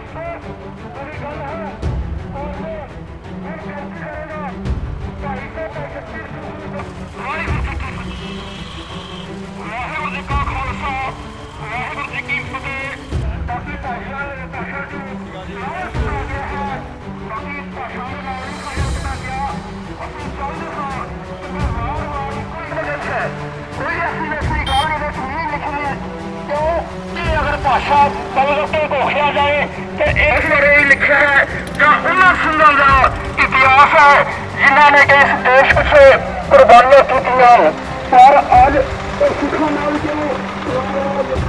ਵਾਹਿਗੁਰੂ ਜੀ ਕਾ ਖਾਲਸਾ ਵਾਹਿਗੁਰੂ ਜੀ ਕੀ ਫਤਿਹ। ਬਾਕੀ ਭਾਸ਼ਾ ਦੇ ਭਾਸ਼ਾ ਨੂੰ ਲਾਸ਼ ਬਣਾ ਗਿਆ ਹੈ। ਬਾਕੀ ਭਾਸ਼ਾ ਦੇ ਨਾਲ ਹੀ ਖਾਇਆ ਬਣਾ ਗਿਆ। ਅਸੀਂ ਚਾਹੁੰਦੇ ਹਾਂ ਕਿ ਵਾਰ-ਵਾਰ ਕੋਈ ਮਦਦ ਹੈ, ਕੋਈ ਐਸੀ ਗੱਲ ਇਹਦੇ ਵਿੱਚ ਨਹੀਂ ਲਿਖੀ ਕਿਉਂ ਕਿ ਅਗਰ ਭਾਸ਼ਾ ਬਦਲ ਕੇ ਘੋਖਿਆ ਜਾਏ ਤੇ ਇਸ ਬਾਰੇ ਹੀ ਲਿਖਿਆ ਹੈ ਜਾਂ ਉਹਨਾਂ ਸਿੰਘਾਂ ਦਾ ਇਤਿਹਾਸ ਹੈ ਜਿਨ੍ਹਾਂ ਨੇ ਇਸ ਦੇਸ਼ ਪਿੱਛੇ ਕੁਰਬਾਨੀਆਂ ਕੀਤੀਆਂ। ਪਰ ਅੱਜ ਉਹ ਸਿੱਖਾਂ ਨਾਲ ਜੋ ਹੋ ਰਿਹਾ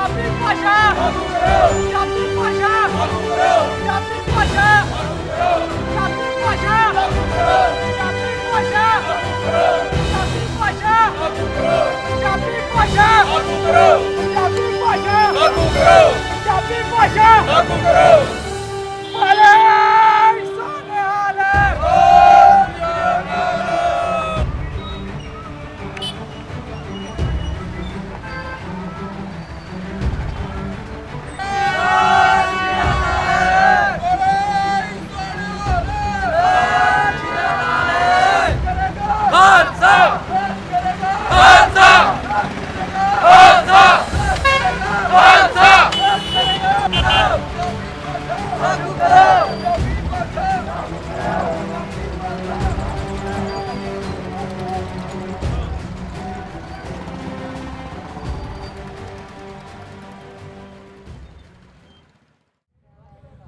ਪੰਜਾਬੀ ਭਾਸ਼ਾ ਪੰਜਾਬੀ ਭਾਸ਼ਾ ਪੰਜਾਬੀ ਭਾਸ਼ਾ ਪੰਜਾਬੀ ਭਾਸ਼ਾ ਪੰਜਾਬੀ ਭਾਸ਼ਾ ਪੰਜਾਬੀ ਭਾਸ਼ਾ ਪੰਜਾਬੀ ਭਾਸ਼ਾ ਪੰਜਾਬੀ ਭਾਸ਼ਾ ਪੰਜਾਬੀ ਭਾਸ਼ਾ ਹਾਲੇ ਸੋਨੇ ਹਾਲੇ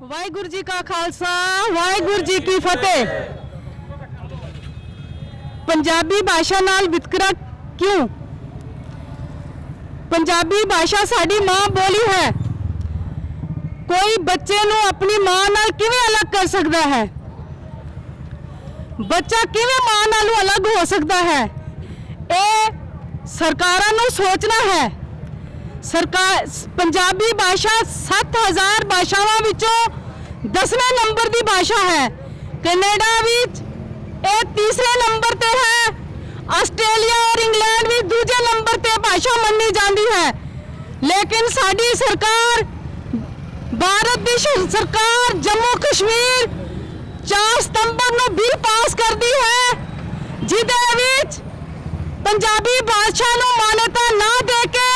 ਵਾਹਿਗੁਰੂ ਜੀ ਕਾ ਖਾਲਸਾ ਵਾਹਿਗੁਰੂ ਜੀ ਕੀ ਫਤਿਹ। ਪੰਜਾਬੀ ਭਾਸ਼ਾ ਨਾਲ ਵਿਤਕਰਾ ਕਿਉਂ? ਪੰਜਾਬੀ ਭਾਸ਼ਾ ਸਾਡੀ ਮਾਂ ਬੋਲੀ ਹੈ। ਕੋਈ ਬੱਚੇ ਨੂੰ ਆਪਣੀ ਮਾਂ ਨਾਲ ਕਿਵੇਂ ਅਲੱਗ ਕਰ ਸਕਦਾ ਹੈ? ਬੱਚਾ ਕਿਵੇਂ ਮਾਂ ਨਾਲੋਂ ਅਲੱਗ ਹੋ ਸਕਦਾ ਹੈ? ਇਹ ਸਰਕਾਰਾਂ ਨੂੰ ਸੋਚਣਾ ਹੈ। ਸਰਕਾਰ ਪੰਜਾਬੀ ਭਾਸ਼ਾ 7000 ਭਾਸ਼ਾਵਾਂ ਵਿੱਚੋਂ 10ਵੇਂ ਨੰਬਰ ਦੀ ਭਾਸ਼ਾ ਹੈ। ਕੈਨੇਡਾ ਵਿੱਚ ਇਹ ਤੀਸਰੇ ਨੰਬਰ ਤੇ ਹੈ। ਆਸਟ੍ਰੇਲੀਆ ਔਰ ਇੰਗਲੈਂਡ ਵਿੱਚ ਦੂਜੇ ਨੰਬਰ ਤੇ ਭਾਸ਼ਾ ਮੰਨੀ ਜਾਂਦੀ ਹੈ। ਲੇਕਿਨ ਸਾਡੀ ਸਰਕਾਰ, ਭਾਰਤ ਦੀ ਸਰਕਾਰ ਜੰਮੂ ਕਸ਼ਮੀਰ 4 ਸਤੰਬਰ ਨੂੰ ਬਿੱਲ ਪਾਸ ਕਰਦੀ ਹੈ, ਜਿਹਦੇ ਵਿੱਚ ਪੰਜਾਬੀ ਭਾਸ਼ਾ ਨੂੰ ਮਾਨਤਾ ਨਾ ਦੇ ਕੇ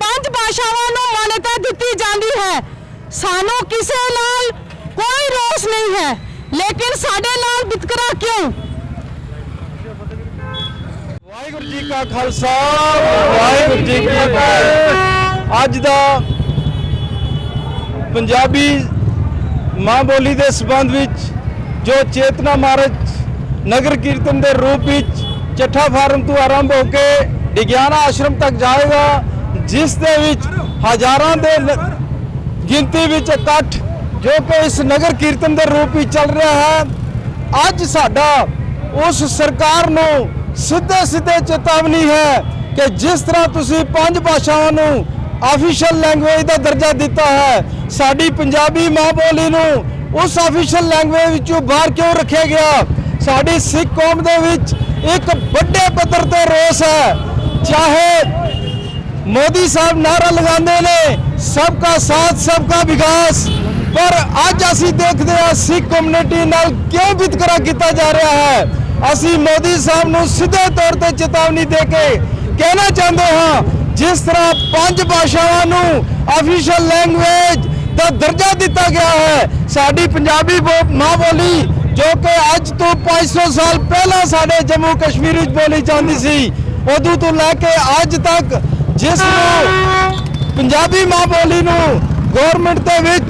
5 ਭਾਸ਼ਾਵਾਂ ਨੂੰ ਮਾਨਤਾ ਦਿੱਤੀ ਜਾਂਦੀ ਹੈ। ਸਾਨੂੰ ਕਿਸੇ ਨਾਲ ਕੋਈ ਰੋਸ ਨਹੀਂ ਹੈ, ਲੇਕਿਨ ਸਾਡੇ ਨਾਲ ਵਿਤਕਰਾ ਕਿਉਂ? ਵਾਹਿਗੁਰੂ ਜੀ ਕਾ ਖਾਲਸਾ ਵਾਹਿਗੁਰੂ ਜੀ ਕੀ ਫਤਿਹ। ਅੱਜ ਦਾ ਪੰਜਾਬੀ ਮਾਂ ਬੋਲੀ ਦੇ ਸੰਬੰਧ ਵਿੱਚ ਜੋ ਚੇਤਨਾ ਮਾਰਚ ਨਗਰ ਕੀਰਤਨ ਦੇ ਰੂਪ ਵਿੱਚ ਚੱਠਾ ਫਾਰਮ ਤੋਂ ਆਰੰਭ ਹੋ ਕੇ ਵਿਗਿਆਨ ਆਸ਼ਰਮ ਤੱਕ ਜਾਏਗਾ, ਜਿਸ ਦੇ ਵਿੱਚ ਹਜ਼ਾਰਾਂ ਦੇ ਗਿਣਤੀ ਵਿੱਚ ਇਕੱਠ ਜੋ ਕਿ ਇਸ ਨਗਰ ਕੀਰਤਨ ਦੇ ਰੂਪ ਵਿੱਚ ਚੱਲ ਰਿਹਾ ਹੈ। ਅੱਜ ਸਾਡਾ ਉਸ ਸਰਕਾਰ ਨੂੰ ਸਿੱਧੇ ਚੇਤਾਵਨੀ ਹੈ ਕਿ ਜਿਸ ਤਰ੍ਹਾਂ ਤੁਸੀਂ 5 ਭਾਸ਼ਾਵਾਂ ਨੂੰ ਆਫੀਸ਼ੀਅਲ ਲੈਂਗੁਏਜ ਦਾ ਦਰਜਾ ਦਿੱਤਾ ਹੈ, ਸਾਡੀ ਪੰਜਾਬੀ ਮਾਂ ਬੋਲੀ ਨੂੰ ਉਸ ਆਫੀਸ਼ੀਅਲ ਲੈਂਗੁਏਜ ਵਿੱਚੋਂ ਬਾਹਰ ਕਿਉਂ ਰੱਖਿਆ ਗਿਆ? ਸਾਡੀ ਸਿੱਖ ਕੌਮ ਦੇ ਵਿੱਚ ਇੱਕ ਵੱਡੇ ਪੱਧਰ ਤੇ ਰੋਸ ਹੈ। ਚਾਹੇ मोदी साहब नारा लगाते ने सबका साथ सबका विकास, पर अज असी देखते हैं सिख कम्युनिटी नाल क्यों वितकरा किया जा रहा है। असी मोदी साहब नूं सीधे तौर पर चेतावनी दे के कहना चाहते हैं, जिस तरह 5 भाषावां नूं ऑफिशियल लैंग्वेज का दर्जा दिता गया है, साडी पंजाबी मां बोली जो कि अज तो 500 साल पहला साडे जम्मू कश्मीर विच बोली जाती सी, उदों तो लैके अज तक जिस पंजाबी मां बोली नूं गौरमेंट दे विच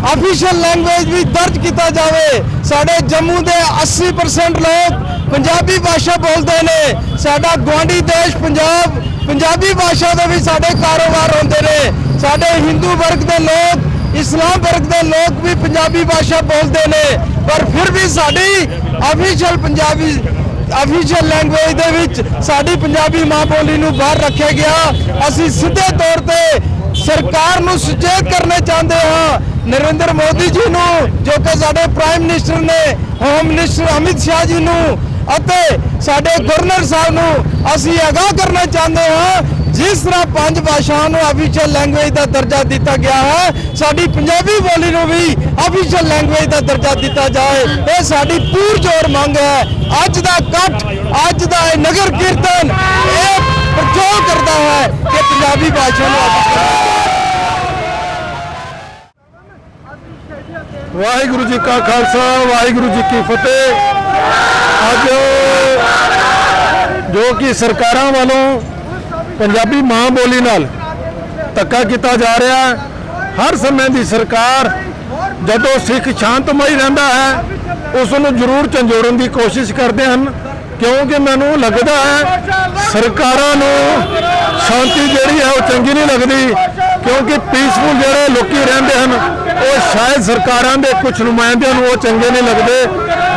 ऑफिशियल लैंग्वेज भी दर्ज किया जाए। साडे जम्मू दे 80% लोग पंजाबी भाषा बोलते हैं। साडा गुआढ़ी देश पंजाब पंजाबी भाषा दे भी साडे कारोबार होंदे ने। साडे हिंदू वर्ग के लोग, इस्लाम वर्ग के लोग भी पंजाबी भाषा बोलते हैं, पर फिर भी साडी ऑफिशियल पंजाबी ऑफिशियल लैंग्वेज दे विच साडी पंजाबी मां बोली नूं बाहर रखा गया। असी सीधे तौर पे सरकार नूं सुचेत करना चाहते हैं। नरेंद्र मोदी जी नूं जो कि साडे प्राइम मिनिस्टर ने, होम मिनिस्टर अमित शाह जी नूं अते साडे गवर्नर साहब नूं असी आगाह करना चाहते हैं, जिस तरह 5 भाषाओं को ऑफिशियल लैंग्वेज का दर्जा दिता गया है, साडी पंजाबी बोली को भी ऑफिशियल लैंग्वेज का दर्जा दिता जाए। ये साडी पुरजोर मंग है। अज का कट, अज का नगर कीर्तन ये प्रचोर करता है कि पंजाबी भाषा वाहिगुरु जी का खालसा वाहिगुरु जी की फतेह। अज जो कि सरकारों वालों पंजाबी मां बोली नाल धक्का किया जा रहा है। हर समय की सरकार जदों सिख शांतमई रहिंदा है उसनूं जरूर झंझोड़न की कोशिश करते हैं, क्योंकि मैनूं लगता है सरकारां नूं शांति जिहड़ी है वो चंगी नहीं लगती, ਕਿਉਂਕਿ ਪੀਸਫੁਲ ਜਿਹੜੇ ਲੋਕੀ ਰਹਿੰਦੇ ਹਨ ਉਹ ਸ਼ਾਇਦ ਸਰਕਾਰਾਂ ਦੇ ਕੁਝ ਨੁਮਾਇੰਦਿਆਂ ਨੂੰ ਉਹ ਚੰਗੇ ਨਹੀਂ ਲੱਗਦੇ।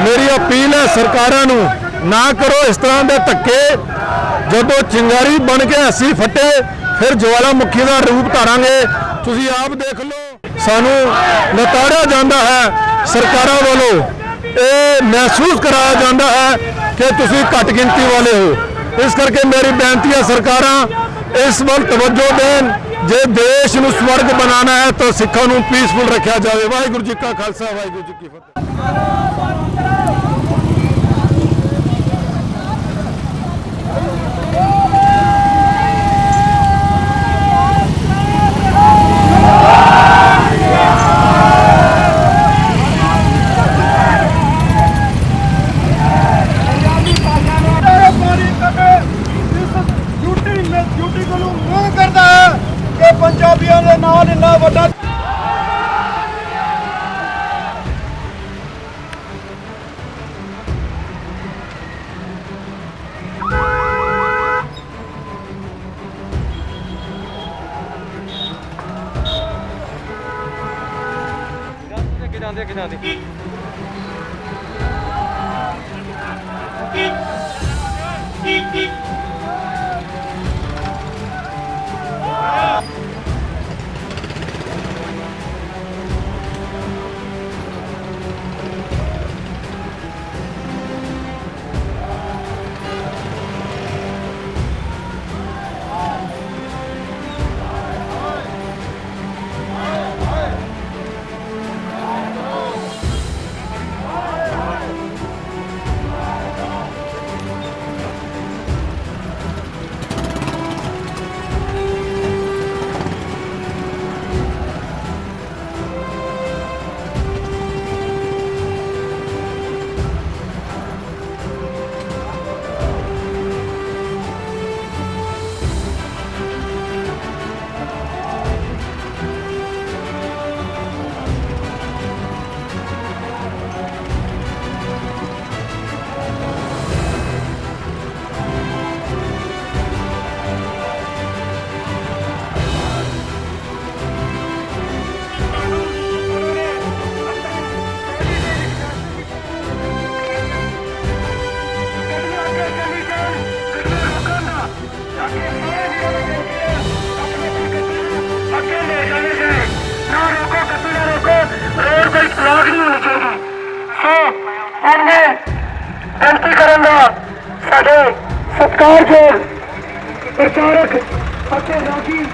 ਮੇਰੀ ਅਪੀਲ ਹੈ ਸਰਕਾਰਾਂ ਨੂੰ, ਨਾ ਕਰੋ ਇਸ ਤਰ੍ਹਾਂ ਦੇ ਧੱਕੇ। ਜਦੋਂ ਚਿੰਗਾਰੀ ਬਣ ਕੇ ਅਸੀਂ ਫਟੇ ਫਿਰ ਜਵਾਲਾਮੁਖੀ ਦਾ ਰੂਪ ਧਾਰਾਂਗੇ। ਤੁਸੀਂ ਆਪ ਦੇਖ ਲਓ, ਸਾਨੂੰ ਨਤਾੜਿਆ ਜਾਂਦਾ ਹੈ ਸਰਕਾਰਾਂ ਵੱਲੋਂ, ਇਹ ਮਹਿਸੂਸ ਕਰਾਇਆ ਜਾਂਦਾ ਹੈ ਕਿ ਤੁਸੀਂ ਘੱਟ ਗਿਣਤੀ ਵਾਲੇ ਹੋ। ਇਸ ਕਰਕੇ ਮੇਰੀ ਬੇਨਤੀ ਹੈ ਸਰਕਾਰਾਂ ਇਸ ਵੱਲ ਤਵੱਜੋ ਦੇਣ। ਜੇ ਦੇਸ਼ ਨੂੰ ਸਵਰਗ ਬਣਾਉਣਾ ਹੈ ਤਾਂ ਸਿੱਖਾਂ ਨੂੰ ਪੀਸਫੁਲ ਰੱਖਿਆ ਜਾਵੇ। ਵਾਹਿਗੁਰੂ ਜੀ ਕਾ ਖਾਲਸਾ, ਵਾਹਿਗੁਰੂ ਜੀ ਕੀ ਫਤਿਹ। ਡਿਊਟੀ ਕੋਲੋਂ ਮੰਗ ਕਰਦਾ ਹੈ ਕਿ ਪੰਜਾਬੀਆਂ ਦੇ ਨਾਲ ਇੰਨਾ ਵੱਡਾ ਜਾਂਦੇ ਬੇਨਤੀ ਕਰਨ ਦਾ ਸਾਡੇ ਸਤਿਕਾਰਯੋਗ ਪ੍ਰਚਾਰਕ ਅਤੇ ਰਾਗੀ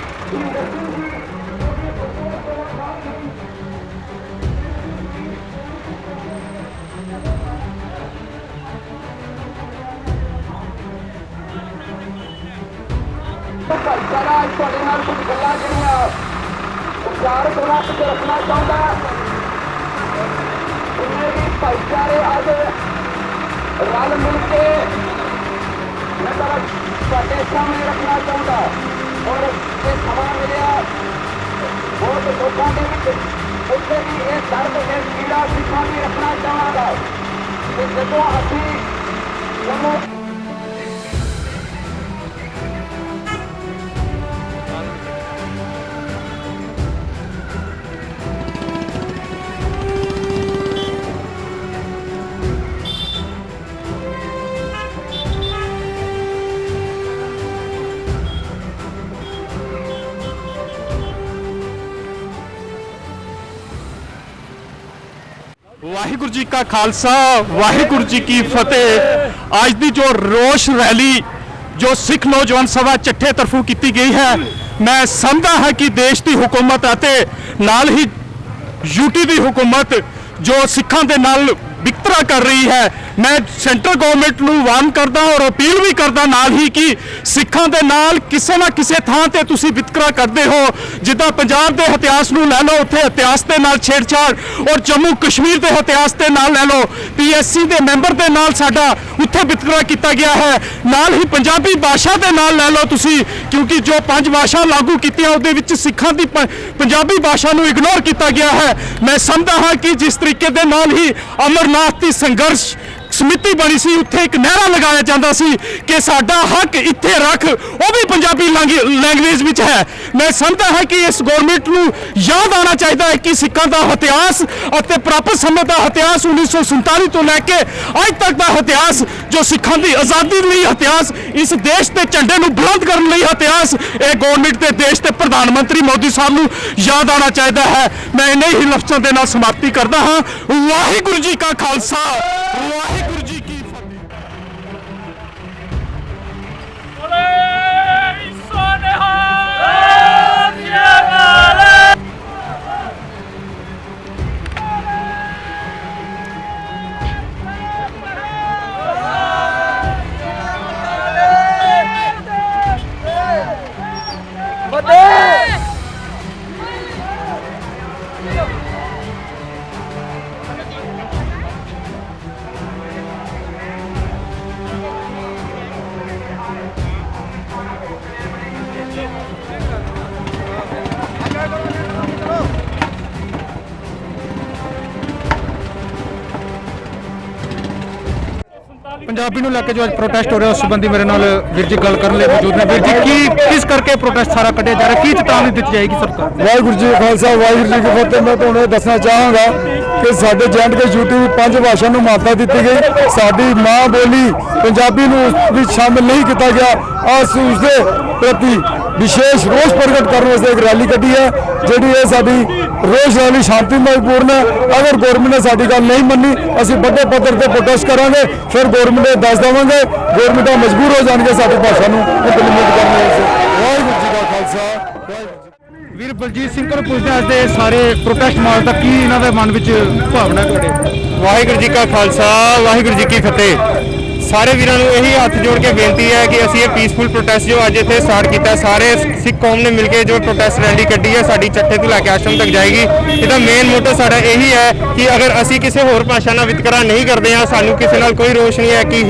ਭਾਈਚਾਰਾ ਤੁਹਾਡੇ ਨਾਲ ਕੁਝ ਗੱਲਾਂ ਜਿਹੜੀਆਂ ਪ੍ਰਚਾਰਕ ਰੱਖ ਕੇ ਰੱਖਣਾ ਚਾਹੁੰਦਾ ਮੇਰੇ ਭਾਈਚਾਰੇ ਅੱਜ रल मिल के ਤੁਹਾਡੇ ਸਾਹਮਣੇ ਰੱਖਣਾ ਚਾਹੁੰਦਾ ਔਰ ਇਹ ਸਮਾਂ ਮਿਲਿਆ ਬਹੁਤ ਲੋਕਾਂ ਦੇ ਵਿੱਚ ਉੱਥੇ ਵੀ ਇਹ ਦਰਦ ਤੇ ਪੀੜਾ ਸਿੱਖਾਂ ਦੀ ਰੱਖਣਾ ਚਾਹਾਂਗਾ ਕਿ ਜਦੋਂ ਅਸੀਂ ਜੰਮੂ ਵਾਹਿਗੁਰੂ ਜੀ ਕਾ ਖਾਲਸਾ, ਵਾਹਿਗੁਰੂ ਜੀ ਕੀ ਫਤਿਹ। ਅੱਜ ਦੀ ਜੋ ਰੋਸ਼ ਰੈਲੀ ਜੋ ਸਿੱਖ ਨੌਜਵਾਨ ਸਭਾ ਚੱਠੇ ਤਰਫੋਂ ਕੀਤੀ ਗਈ ਹੈ, ਮੈਂ ਸਮਝਦਾ ਹਾਂ ਕਿ ਦੇਸ਼ ਦੀ ਹੁਕੂਮਤ ਅਤੇ ਨਾਲ ਹੀ ਯੂਟੀ ਦੀ ਹੁਕੂਮਤ ਜੋ ਸਿੱਖਾਂ ਦੇ ਨਾਲ ਵਿਤਕਰਾ ਕਰ ਰਹੀ ਹੈ, ਮੈਂ ਸੈਂਟਰ ਗਵਰਨਮੈਂਟ ਨੂੰ ਵਾਰਨ ਕਰਦਾ ਔਰ ਅਪੀਲ ਵੀ ਕਰਦਾ ਨਾਲ ਹੀ ਕਿ ਸਿੱਖਾਂ ਦੇ ਨਾਲ ਕਿਸੇ ਨਾ ਕਿਸੇ ਥਾਂ ਤੇ ਤੁਸੀਂ ਵਿਤਕਰਾ ਕਰਦੇ ਹੋ। ਜਿੱਦਾਂ ਪੰਜਾਬ ਦੇ ਇਤਿਹਾਸ ਨੂੰ ਲੈ ਲਓ, ਉੱਥੇ ਇਤਿਹਾਸ ਦੇ ਨਾਲ ਛੇੜਛਾੜ, ਔਰ ਜੰਮੂ ਕਸ਼ਮੀਰ ਦੇ ਇਤਿਹਾਸ ਦੇ ਨਾਲ ਲੈ ਲਓ, PSC ਦੇ ਮੈਂਬਰ ਦੇ ਨਾਲ ਸਾਡਾ ਉੱਥੇ ਵਿਤਕਰਾ ਕੀਤਾ ਗਿਆ ਹੈ। ਨਾਲ ਹੀ ਪੰਜਾਬੀ ਭਾਸ਼ਾ ਦੇ ਨਾਲ ਲੈ ਲਓ ਤੁਸੀਂ, ਕਿਉਂਕਿ ਜੋ 5 ਭਾਸ਼ਾ ਲਾਗੂ ਕੀਤੀਆਂ ਉਹਦੇ ਵਿੱਚ ਸਿੱਖਾਂ ਦੀ ਪੰਜਾਬੀ ਭਾਸ਼ਾ ਨੂੰ ਇਗਨੋਰ ਕੀਤਾ ਗਿਆ ਹੈ। ਮੈਂ ਸਮਝਦਾ ਹਾਂ ਕਿ ਜਿਸ ਤਰੀਕੇ ਦੇ ਨਾਲ ਹੀ ਅਮਰਨਾਥ ਦੀ ਸੰਘਰਸ਼ ਸਮਿਤੀ ਬਣੀ ਸੀ, ਉੱਥੇ ਇੱਕ ਨਾਅਰਾ ਲਗਾਇਆ ਜਾਂਦਾ ਸੀ ਕਿ ਸਾਡਾ ਹੱਕ ਇੱਥੇ ਰੱਖ, ਉਹ ਵੀ ਪੰਜਾਬੀ ਲੈਂਗੁਏਜ ਵਿੱਚ ਹੈ। ਮੈਂ ਸਮਝਦਾ ਹਾਂ ਕਿ ਇਸ ਗਵਰਨਮੈਂਟ ਨੂੰ ਯਾਦ ਆਉਣਾ ਚਾਹੀਦਾ ਹੈ ਕਿ ਸਿੱਖਾਂ ਦਾ ਇਤਿਹਾਸ ਅਤੇ ਪ੍ਰਾਪਤ ਸਮੇਂ ਦਾ ਇਤਿਹਾਸ 1947 ਤੋਂ ਲੈ ਕੇ ਅੱਜ ਤੱਕ ਦਾ ਇਤਿਹਾਸ, ਜੋ ਸਿੱਖਾਂ ਦੀ ਆਜ਼ਾਦੀ ਲਈ ਇਤਿਹਾਸ, ਇਸ ਦੇਸ਼ ਦੇ ਝੰਡੇ ਨੂੰ ਬੁਲੰਦ ਕਰਨ ਲਈ ਇਤਿਹਾਸ, ਇਹ ਗਵਰਨਮੈਂਟ ਦੇ ਦੇਸ਼ ਦੇ ਪ੍ਰਧਾਨ ਮੰਤਰੀ ਮੋਦੀ ਸਾਹਿਬ ਨੂੰ ਯਾਦ ਆਉਣਾ ਚਾਹੀਦਾ ਹੈ। ਮੈਂ ਇਨ੍ਹਾਂ ਹੀ ਲਫ਼ਜ਼ਾਂ ਦੇ ਨਾਲ ਸਮਾਪਤੀ ਕਰਦਾ ਹਾਂ। ਵਾਹਿਗੁਰੂ ਜੀ ਕਾ ਖਾਲਸਾ, ਵਾਹਿਗੁਰੂ ਜੀ ਕੀ ਫਤਿਹ। ਪੰਜਾਬੀ ਨੂੰ ਲੈ ਕੇ ਜੋ ਅੱਜ ਪ੍ਰੋਟੈਸਟ ਹੋ ਰਿਹਾ ਉਸ ਸੰਬੰਧੀ ਮੇਰੇ ਨਾਲ ਵੀਰ ਜੀ ਗੱਲ ਕਰਨ ਲਈ ਮੌਜੂਦ ਨੇ। ਵੀਰ ਜੀ, ਕਿਸ ਕਰਕੇ ਪ੍ਰੋਟੈਸਟ ਸਾਰਾ ਕੱਢਿਆ ਜਾ ਰਿਹਾ, ਕੀ ਚੇਤਾਵਨੀ ਦਿੱਤੀ ਜਾਏਗੀ ਸਰਕਾਰ? ਵਾਹਿਗੁਰੂ ਜੀ ਕਾ ਖਾਲਸਾ, ਵਾਹਿਗੁਰੂ ਜੀ ਕੀ ਫਤਿਹ। ਮੈਂ ਤੁਹਾਨੂੰ ਇਹ ਦੱਸਣਾ ਚਾਹਾਂਗਾ ਕਿ ਸਾਡੇ J&K ਯੂਟੀ ਦੀ 5 ਭਾਸ਼ਾ ਨੂੰ ਮਾਨਤਾ ਦਿੱਤੀ ਗਈ। ਸਾਡੀ ਮਾਂ ਬੋਲੀ ਪੰਜਾਬੀ ਨੂੰ ਉਸ ਵਿੱਚ ਸ਼ਾਮਿਲ ਨਹੀਂ ਕੀਤਾ ਗਿਆ। ਅਸੀਂ ਉਸ ਦੇ ਪ੍ਰਤੀ ਵਿਸ਼ੇਸ਼ ਰੋਸ ਪ੍ਰਗਟ ਕਰਨ ਵਾਸਤੇ ਇੱਕ ਰੈਲੀ ਕੱਢੀ ਹੈ, ਜਿਹੜੀ ਇਹ ਸਾਡੀ ਰੋਸ ਰੈਲੀ ਸ਼ਾਂਤੀਮਈਪੂਰਨ ਹੈ। ਅਗਰ ਗੌਰਮੈਂਟ ਨੇ ਸਾਡੀ ਗੱਲ ਨਹੀਂ ਮੰਨੀ, ਅਸੀਂ ਵੱਡੇ ਪੱਧਰ ਤੇ ਪ੍ਰੋਟੈਸਟ ਕਰਾਂਗੇ। ਫਿਰ ਗੌਰਮੈਂਟ ਨੂੰ ਦੱਸ ਦੇਵਾਂਗੇ, ਗੌਰਮੈਂਟਾਂ ਮਜਬੂਰ ਹੋ ਜਾਣਗੇ ਸਾਡੀ ਭਾਸ਼ਾ ਨੂੰ ਇੰਪਲੀਮੈਂਟ ਕਰਨ ਵਾਸਤੇ। ਵਾਹਿਗੁਰੂ ਜੀ ਕਾ ਖਾਲਸਾ, ਵਾਹਿਗੁਰੂ ਜੀ। ਵੀਰ ਬਲਜੀਤ ਸਿੰਘ ਕੋਲ ਪੁੱਛਦੇ ਹਾਂ, ਅੱਜ ਦੇ ਸਾਰੇ ਪ੍ਰੋਟੈਸਟ ਮਾਰਚ ਦਾ ਕੀ ਇਹਨਾਂ ਦੇ ਮਨ ਵਿੱਚ ਭਾਵਨਾ ਤੁਹਾਡੇ? ਵਾਹਿਗੁਰੂ ਜੀ ਕਾ ਖਾਲਸਾ, ਵਾਹਿਗੁਰੂ ਜੀ ਕੀ ਫਤਿਹ। ਸਾਰੇ ਵੀਰਾਂ ਨੂੰ ਇਹੀ ਹੱਥ ਜੋੜ ਕੇ ਬੇਨਤੀ ਹੈ ਕਿ ਅਸੀਂ ਇਹ ਪੀਸਫੁਲ ਪ੍ਰੋਟੈਸਟ ਜੋ ਅੱਜ ਇੱਥੇ ਸਟਾਰਟ ਕੀਤਾ, ਸਾਰੇ ਸਿੱਖ ਕੌਮ ਨੇ ਮਿਲ ਕੇ ਜੋ ਪ੍ਰੋਟੈਸਟ ਰੈਲੀ ਕੱਢੀ ਹੈ, ਸਾਡੀ ਚੱਠੇ ਤੋਂ ਲੈ ਕੇ ਆਸ਼ਰਮ ਤੱਕ ਜਾਏਗੀ। ਇਹਦਾ ਮੇਨ ਮੋਟੋ ਸਾਡਾ ਇਹੀ ਹੈ ਕਿ ਅਗਰ ਅਸੀਂ ਕਿਸੇ ਹੋਰ ਭਾਸ਼ਾ ਨਾਲ ਵਿਤਕਰਾ ਨਹੀਂ ਕਰਦੇ ਹਾਂ, ਸਾਨੂੰ ਕਿਸੇ ਨਾਲ ਕੋਈ ਰੋਸ਼ ਨਹੀਂ ਹੈ ਕਿ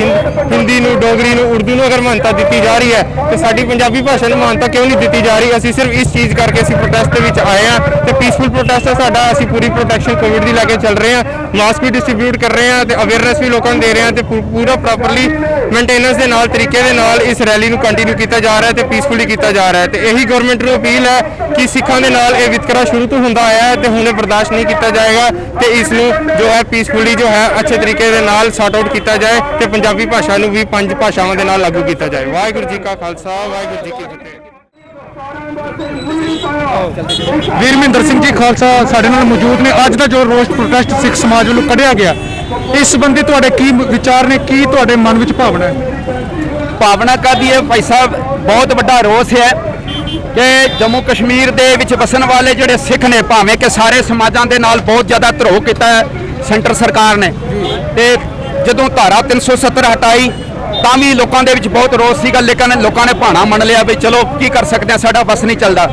ਹਿੰਦੀ ਨੂੰ, ਡੋਗਰੀ ਨੂੰ, ਉਰਦੂ ਨੂੰ ਅਗਰ ਮਾਨਤਾ ਦਿੱਤੀ ਜਾ ਰਹੀ ਹੈ ਤੇ ਸਾਡੀ ਪੰਜਾਬੀ ਭਾਸ਼ਾ ਨੂੰ ਮਾਨਤਾ ਕਿਉਂ ਨਹੀਂ ਦਿੱਤੀ ਜਾ ਰਹੀ। ਅਸੀਂ ਸਿਰਫ ਇਸ ਚੀਜ਼ ਕਰਕੇ ਅਸੀਂ ਪ੍ਰੋਟੈਸਟ ਦੇ ਵਿੱਚ ਆਏ ਹਾਂ ਤੇ ਪੀਸਫੁਲ ਪ੍ਰੋਟੈਸਟ ਹੈ ਸਾਡਾ। ਅਸੀਂ ਪੂਰੀ ਪ੍ਰੋਟੈਕਸ਼ਨ ਕੋਵਿਡ ਦੀ ਲੈ ਕੇ ਚੱਲ ਰਹੇ ਹਾਂ, ਮਾਸਕ ਵੀ ਡਿਸਟ੍ਰੀਬਿਊਟ ਕਰ ਰਹੇ ਹਾਂ ਤੇ ਅਵੇਅਰਨੈਸ ਵੀ ਲੋਕਾਂ ਨੂੰ ਦੇ ਰਹੇ ਹਾਂ ਤੇ ਪੂਰਾ ਪ੍ਰੋਪਰਲੀ ਮੇਨਟੇਨੈਂਸ ਦੇ ਨਾਲ, ਤਰੀਕੇ ਦੇ ਨਾਲ ਇਸ ਰੈਲੀ ਨੂੰ ਕੰਟੀਨਿਊ ਕੀਤਾ ਜਾ ਰਿਹਾ ਹੈ ਤੇ ਪੀਸਫੁਲੀ ਕੀਤਾ ਜਾ ਰਿਹਾ ਹੈ। ਤੇ ਇਹੀ ਗਵਰਨਮੈਂਟ ਨੂੰ ਅਪੀਲ ਹੈ ਕਿ ਸਿੱਖਾਂ ਦੇ ਨਾਲ ਇਹ ਵਿਤਕਰਾ ਸ਼ੁਰੂ ਤੋਂ ਹੁੰਦਾ ਆਇਆ ਹੈ ਤੇ ਹੁਣ ਇਹ ਬਰਦਾਸ਼ਤ ਨਹੀਂ ਕੀਤਾ ਜਾਏਗਾ ਤੇ ਇਸ ਨੂੰ ਜੋ ਹੈ ਪੀਸਫੁਲੀ ਜੋ ਹੈ ਅੱਛੇ ਤਰੀਕੇ ਦੇ ਨਾਲ ਸੌਰਟ ਆਊਟ ਕੀਤਾ ਜਾਏ ਤੇ ਪੰਜਾਬੀ ਭਾਸ਼ਾ ਨੂੰ ਵੀ 5 ਭਾਸ਼ਾਵਾਂ ਦੇ ਨਾਲ ਲਾਗੂ ਕੀਤਾ ਜਾਏ। ਵਾਹਿਗੁਰੂ ਜੀ ਕਾ ਖਾਲਸਾ, ਵਾਹਿਗੁਰੂ ਜੀ ਕੀ ਫਤਿਹ। ਵੀਰ ਮਹਿੰਦਰ ਸਿੰਘ ਜੀ ਖਾਲਸਾ ਸਾਡੇ ਨਾਲ ਮੌਜੂਦ ਨੇ। ਅੱਜ ਦਾ ਜੋ ਰੋਸ ਪ੍ਰੋਟੈਸਟ ਸਿੱਖ ਸਮਾਜ ਵੱਲੋਂ ਕੱਢਿਆ ਗਿਆ, ਇਸ ਸੰਬੰਧੀ ਤੁਹਾਡੇ ਕੀ ਵਿਚਾਰ ਨੇ, ਕੀ ਤੁਹਾਡੇ ਮਨ ਵਿੱਚ ਭਾਵਨਾ ਹੈ? ਭਾਵਨਾ ਕਾਹਦੀ ਹੈ ਭਾਈ ਸਾਹਿਬ, ਬਹੁਤ ਵੱਡਾ ਰੋਸ ਹੈ ਕਿ ਜੰਮੂ ਕਸ਼ਮੀਰ ਦੇ ਵਿੱਚ ਵਸਣ ਵਾਲੇ ਜਿਹੜੇ ਸਿੱਖ ਨੇ, ਭਾਵੇਂ ਕਿ ਸਾਰੇ ਸਮਾਜਾਂ ਦੇ ਨਾਲ ਬਹੁਤ ਜ਼ਿਆਦਾ ਧਰੋਹ ਕੀਤਾ ਹੈ ਸੈਂਟਰ ਸਰਕਾਰ ਨੇ, ਤੇ ਜਦੋਂ ਧਾਰਾ 370 ਹਟਾਈ ਤਾਂ ਵੀ ਲੋਕਾਂ ਦੇ ਵਿੱਚ ਬਹੁਤ ਰੋਸ ਸੀਗਾ, ਲੇਕਿਨ ਲੋਕਾਂ ਨੇ ਭਾਣਾ ਮੰਨ ਲਿਆ ਵੀ ਚਲੋ ਕੀ ਕਰ ਸਕਦੇ ਆ, ਸਾਡਾ ਬਸ ਨਹੀਂ ਚੱਲਦਾ।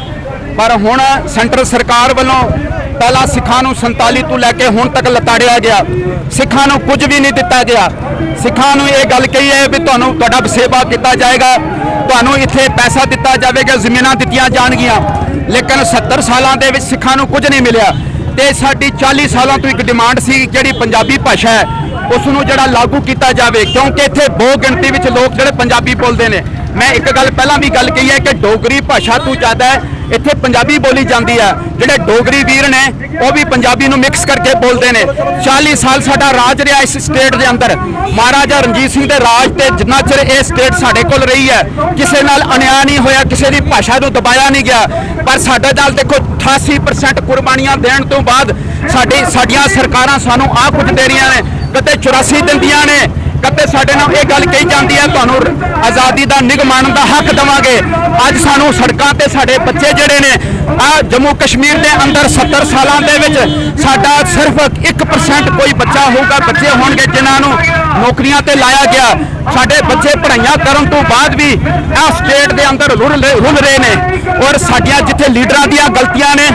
ਪਰ ਹੁਣ ਸੈਂਟਰ ਸਰਕਾਰ ਵੱਲੋਂ ਪਹਿਲਾਂ ਸਿੱਖਾਂ ਨੂੰ 47 ਤੋਂ ਲੈ ਕੇ ਹੁਣ ਤੱਕ ਲਤਾੜਿਆ ਗਿਆ, ਸਿੱਖਾਂ ਨੂੰ ਕੁਝ ਵੀ ਨਹੀਂ ਦਿੱਤਾ ਗਿਆ। ਸਿੱਖਾਂ ਨੂੰ ਇਹ ਗੱਲ ਕਹੀ ਹੈ ਵੀ ਤੁਹਾਨੂੰ ਤੁਹਾਡਾ ਵਸੇਬਾ ਕੀਤਾ ਜਾਏਗਾ, ਤੁਹਾਨੂੰ ਇੱਥੇ ਪੈਸਾ ਦਿੱਤਾ ਜਾਵੇਗਾ, ਜ਼ਮੀਨਾਂ ਦਿੱਤੀਆਂ ਜਾਣਗੀਆਂ, ਲੇਕਿਨ 70 ਸਾਲਾਂ ਦੇ ਵਿੱਚ ਸਿੱਖਾਂ ਨੂੰ ਕੁਝ ਨਹੀਂ ਮਿਲਿਆ। ਤੇ ਸਾਡੀ 40 ਸਾਲਾਂ ਤੋਂ ਇੱਕ ਡਿਮਾਂਡ ਸੀ ਜਿਹੜੀ ਪੰਜਾਬੀ ਭਾਸ਼ਾ ਹੈ ਉਸ ਨੂੰ ਜਿਹੜਾ ਲਾਗੂ ਕੀਤਾ ਜਾਵੇ, ਕਿਉਂਕਿ ਇੱਥੇ ਬਹੁ ਗਿਣਤੀ ਵਿੱਚ ਲੋਕ ਜਿਹੜੇ ਪੰਜਾਬੀ ਬੋਲਦੇ ਨੇ। ਮੈਂ ਇੱਕ ਗੱਲ ਪਹਿਲਾਂ ਵੀ ਗੱਲ ਕਹੀ ਹੈ ਕਿ ਡੋਗਰੀ ਭਾਸ਼ਾ ਤੋਂ ਜ਼ਿਆਦਾ ਇੱਥੇ ਪੰਜਾਬੀ ਬੋਲੀ ਜਾਂਦੀ ਹੈ। ਜਿਹੜੇ ਡੋਗਰੀ ਵੀਰ ਨੇ ਉਹ ਵੀ ਪੰਜਾਬੀ ਨੂੰ ਮਿਕਸ ਕਰਕੇ ਬੋਲਦੇ ਨੇ। 40 ਸਾਲ ਸਾਡਾ ਰਾਜ ਰਿਹਾ ਇਸ ਸਟੇਟ ਦੇ ਅੰਦਰ, ਮਹਾਰਾਜਾ ਰਣਜੀਤ ਸਿੰਘ ਦੇ ਰਾਜ ਤੇ ਜਿੰਨਾ ਚਿਰ ਇਹ ਸਟੇਟ ਸਾਡੇ ਕੋਲ ਰਹੀ ਹੈ ਕਿਸੇ ਨਾਲ ਅਨਿਆਂ ਨਹੀਂ ਹੋਇਆ, ਕਿਸੇ ਦੀ ਭਾਸ਼ਾ ਨੂੰ ਦਬਾਇਆ ਨਹੀਂ ਗਿਆ। ਪਰ ਸਾਡੇ ਨਾਲ ਦੇਖੋ 88% ਕੁਰਬਾਨੀਆਂ ਦੇਣ ਤੋਂ ਬਾਅਦ ਸਾਡੀਆਂ ਸਰਕਾਰਾਂ ਸਾਨੂੰ ਆਹ ਕੁਝ ਦੇ ਰਹੀਆਂ ਨੇ, ਕਦੇ 84 ਦਿੰਦੀਆਂ ਨੇ, ਕਦੇ ਸਾਡੇ ਨਾਲ ਇਹ ਗੱਲ ਕਹੀ ਜਾਂਦੀ ਹੈ ਤੁਹਾਨੂੰ ਆਜ਼ਾਦੀ ਦਾ ਨਿੱਘ ਮਾਣਨ ਦਾ ਹੱਕ ਦੇਵਾਂਗੇ। ਅੱਜ ਸਾਨੂੰ ਸੜਕਾਂ ਤੇ ਸਾਡੇ ਬੱਚੇ ਜਿਹੜੇ ਨੇ ਆ ਜੰਮੂ ਕਸ਼ਮੀਰ ਦੇ ਅੰਦਰ 70 ਸਾਲਾਂ ਦੇ ਵਿੱਚ ਸਾਡਾ ਸਿਰਫ 1% ਕੋਈ ਬੱਚਾ ਹੋਊਗਾ, ਬੱਚੇ ਹੋਣਗੇ ਜਿਨ੍ਹਾਂ ਨੂੰ ਨੌਕਰੀਆਂ ਤੇ ਲਾਇਆ ਗਿਆ। ਸਾਡੇ ਬੱਚੇ ਪੜ੍ਹਾਈਆਂ ਕਰਨ ਤੋਂ ਬਾਅਦ ਵੀ ਆ ਸਟੇਟ ਦੇ ਅੰਦਰ ਰੁਲ ਰਹੇ ਨੇ। ਔਰ ਸਾਡੀਆਂ ਜਿੱਥੇ ਲੀਡਰਾਂ ਦੀਆਂ ਗਲਤੀਆਂ ਨੇ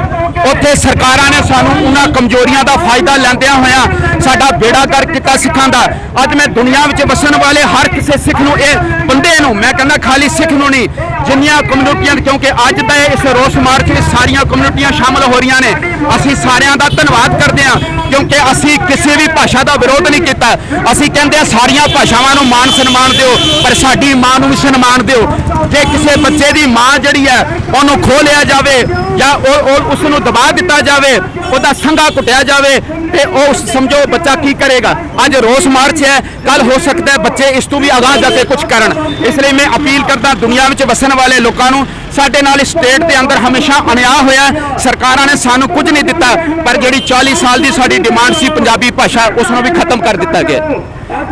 ਉੱਥੇ ਸਰਕਾਰਾਂ ਨੇ ਸਾਨੂੰ ਉਹਨਾਂ ਕਮਜ਼ੋਰੀਆਂ ਦਾ ਫਾਇਦਾ ਲੈਂਦਿਆਂ ਹੋਇਆਂ ਸਾਡਾ ਬੇੜਾ ਗਰਕ ਕੀਤਾ ਸਿੱਖਾਂ ਦਾ। ਅੱਜ ਮੈਂ ਦੁਨੀਆ ਵਿੱਚ ਵਸਣ ਵਾਲੇ ਹਰ ਕਿਸੇ ਸਿੱਖ ਨੂੰ, ਇਹ ਬੰਦੇ ਨੂੰ, ਮੈਂ ਕਹਿੰਦਾ ਖਾਲੀ ਸਿੱਖ ਨੂੰ ਨਹੀਂ, ਜਿੰਨੀਆਂ ਕਮਿਊਨਿਟੀਆਂ, ਕਿਉਂਕਿ ਅੱਜ ਦੇ ਇਸ ਰੋਸ ਮਾਰਚ ਵਿੱਚ ਸਾਰੀਆਂ ਕਮਿਊਨਿਟੀਆਂ ਸ਼ਾਮਲ ਹੋ ਰਹੀਆਂ ਨੇ, ਅਸੀਂ ਸਾਰਿਆਂ ਦਾ ਧੰਨਵਾਦ ਕਰਦੇ ਹਾਂ, ਕਿਉਂਕਿ ਅਸੀਂ ਕਿਸੇ ਵੀ ਭਾਸ਼ਾ ਦਾ ਵਿਰੋਧ ਨਹੀਂ ਕੀਤਾ। ਅਸੀਂ ਕਹਿੰਦੇ ਆ ਸਾਰੀਆਂ ਭਾਸ਼ਾਵਾਂ ਨੂੰ ਮਾਣ ਸਨਮਾਨ ਦਿਓ, ਪਰ ਸਾਡੀ ਮਾਂ ਨੂੰ ਵੀ ਸਨਮਾਨ ਦਿਓ। ਜੇ ਕਿਸੇ ਬੱਚੇ ਦੀ ਮਾਂ ਜਿਹੜੀ ਹੈ ਉਹਨੂੰ ਖੋਹ ਲਿਆ ਜਾਵੇ ਜਾਂ ਉਸ ਨੂੰ ਦਬਾ ਦਿੱਤਾ ਜਾਵੇ, ਉਹਦਾ ਸੰਘਾ ਕੁੱਟਿਆ ਜਾਵੇ, ਤੇ ਉਹ ਸਮਝੋ ਬੱਚਾ ਕੀ ਕਰੇਗਾ। ਅੱਜ ਰੋਸ ਮਾਰਚ ਹੈ, ਕੱਲ ਹੋ ਸਕਦਾ ਹੈ ਬੱਚੇ ਇਸ ਤੋਂ ਵੀ ਅਗਾਂਹ ਜਾ ਕੇ ਕੁਝ ਕਰਨ। ਇਸ ਲਈ ਮੈਂ ਅਪੀਲ ਕਰਦਾ ਦੁਨੀਆ ਵਿੱਚ ਵਸਣ ਵਾਲੇ ਲੋਕਾਂ ਨੂੰ, ਸਾਡੇ ਨਾਲ ਇਸ ਸਟੇਟ ਦੇ ਅੰਦਰ ਹਮੇਸ਼ਾ ਅਨਿਆਂ ਹੋਇਆ। ਸਰਕਾਰਾਂ ਨੇ ਸਾਨੂੰ ਕੁਝ ਨਹੀਂ ਦਿੱਤਾ, ਪਰ ਜਿਹੜੀ 40 ਸਾਲ ਦੀ ਸਾਡੀ ਡਿਮਾਂਡ ਸੀ ਪੰਜਾਬੀ ਭਾਸ਼ਾ, ਉਸ ਨੂੰ ਵੀ ਖਤਮ ਕਰ ਦਿੱਤਾ ਗਿਆ।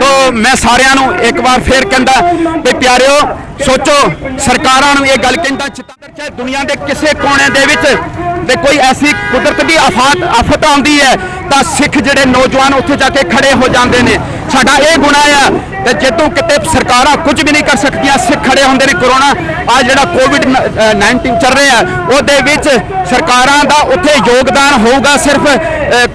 ਤੋ ਮੈਂ ਸਾਰਿਆਂ ਨੂੰ ਇੱਕ ਵਾਰ ਫੇਰ ਕਹਿੰਦਾ ਵੀ ਪਿਆਰਿਓ, ਸੋਚੋ, ਸਰਕਾਰਾਂ ਨੂੰ ਇਹ ਗੱਲ ਕਹਿੰਦਾ, ਚਾਹੇ ਦੁਨੀਆ ਦੇ ਕਿਸੇ ਕੋਨੇ ਦੇ ਵਿੱਚ ਤੇ ਕੋਈ ਐਸੀ ਕੁਦਰਤ ਦੀ ਆਫਤ ਆਉਂਦੀ ਹੈ ਤਾਂ ਸਿੱਖ ਜਿਹੜੇ ਨੌਜਵਾਨ ਉੱਥੇ ਜਾ ਕੇ ਖੜੇ ਹੋ ਜਾਂਦੇ ਨੇ। ਸਾਡਾ ਇਹ ਗੁਨਾਹ ਆ ਤੇ ਜਦੋਂ ਕਿਤੇ ਸਰਕਾਰਾਂ ਕੁਝ ਵੀ ਨਹੀਂ ਕਰ ਸਕਦੀਆਂ, ਸਿੱਖ ਖੜੇ ਹੁੰਦੇ ਨੇ। ਕਰੋਨਾ ਆ ਜਿਹੜਾ COVID-19 ਚੱਲ ਰਿਹਾ, ਉਹਦੇ ਵਿੱਚ ਸਰਕਾਰਾਂ ਦਾ ਉੱਥੇ ਯੋਗਦਾਨ ਹੋਊਗਾ ਸਿਰਫ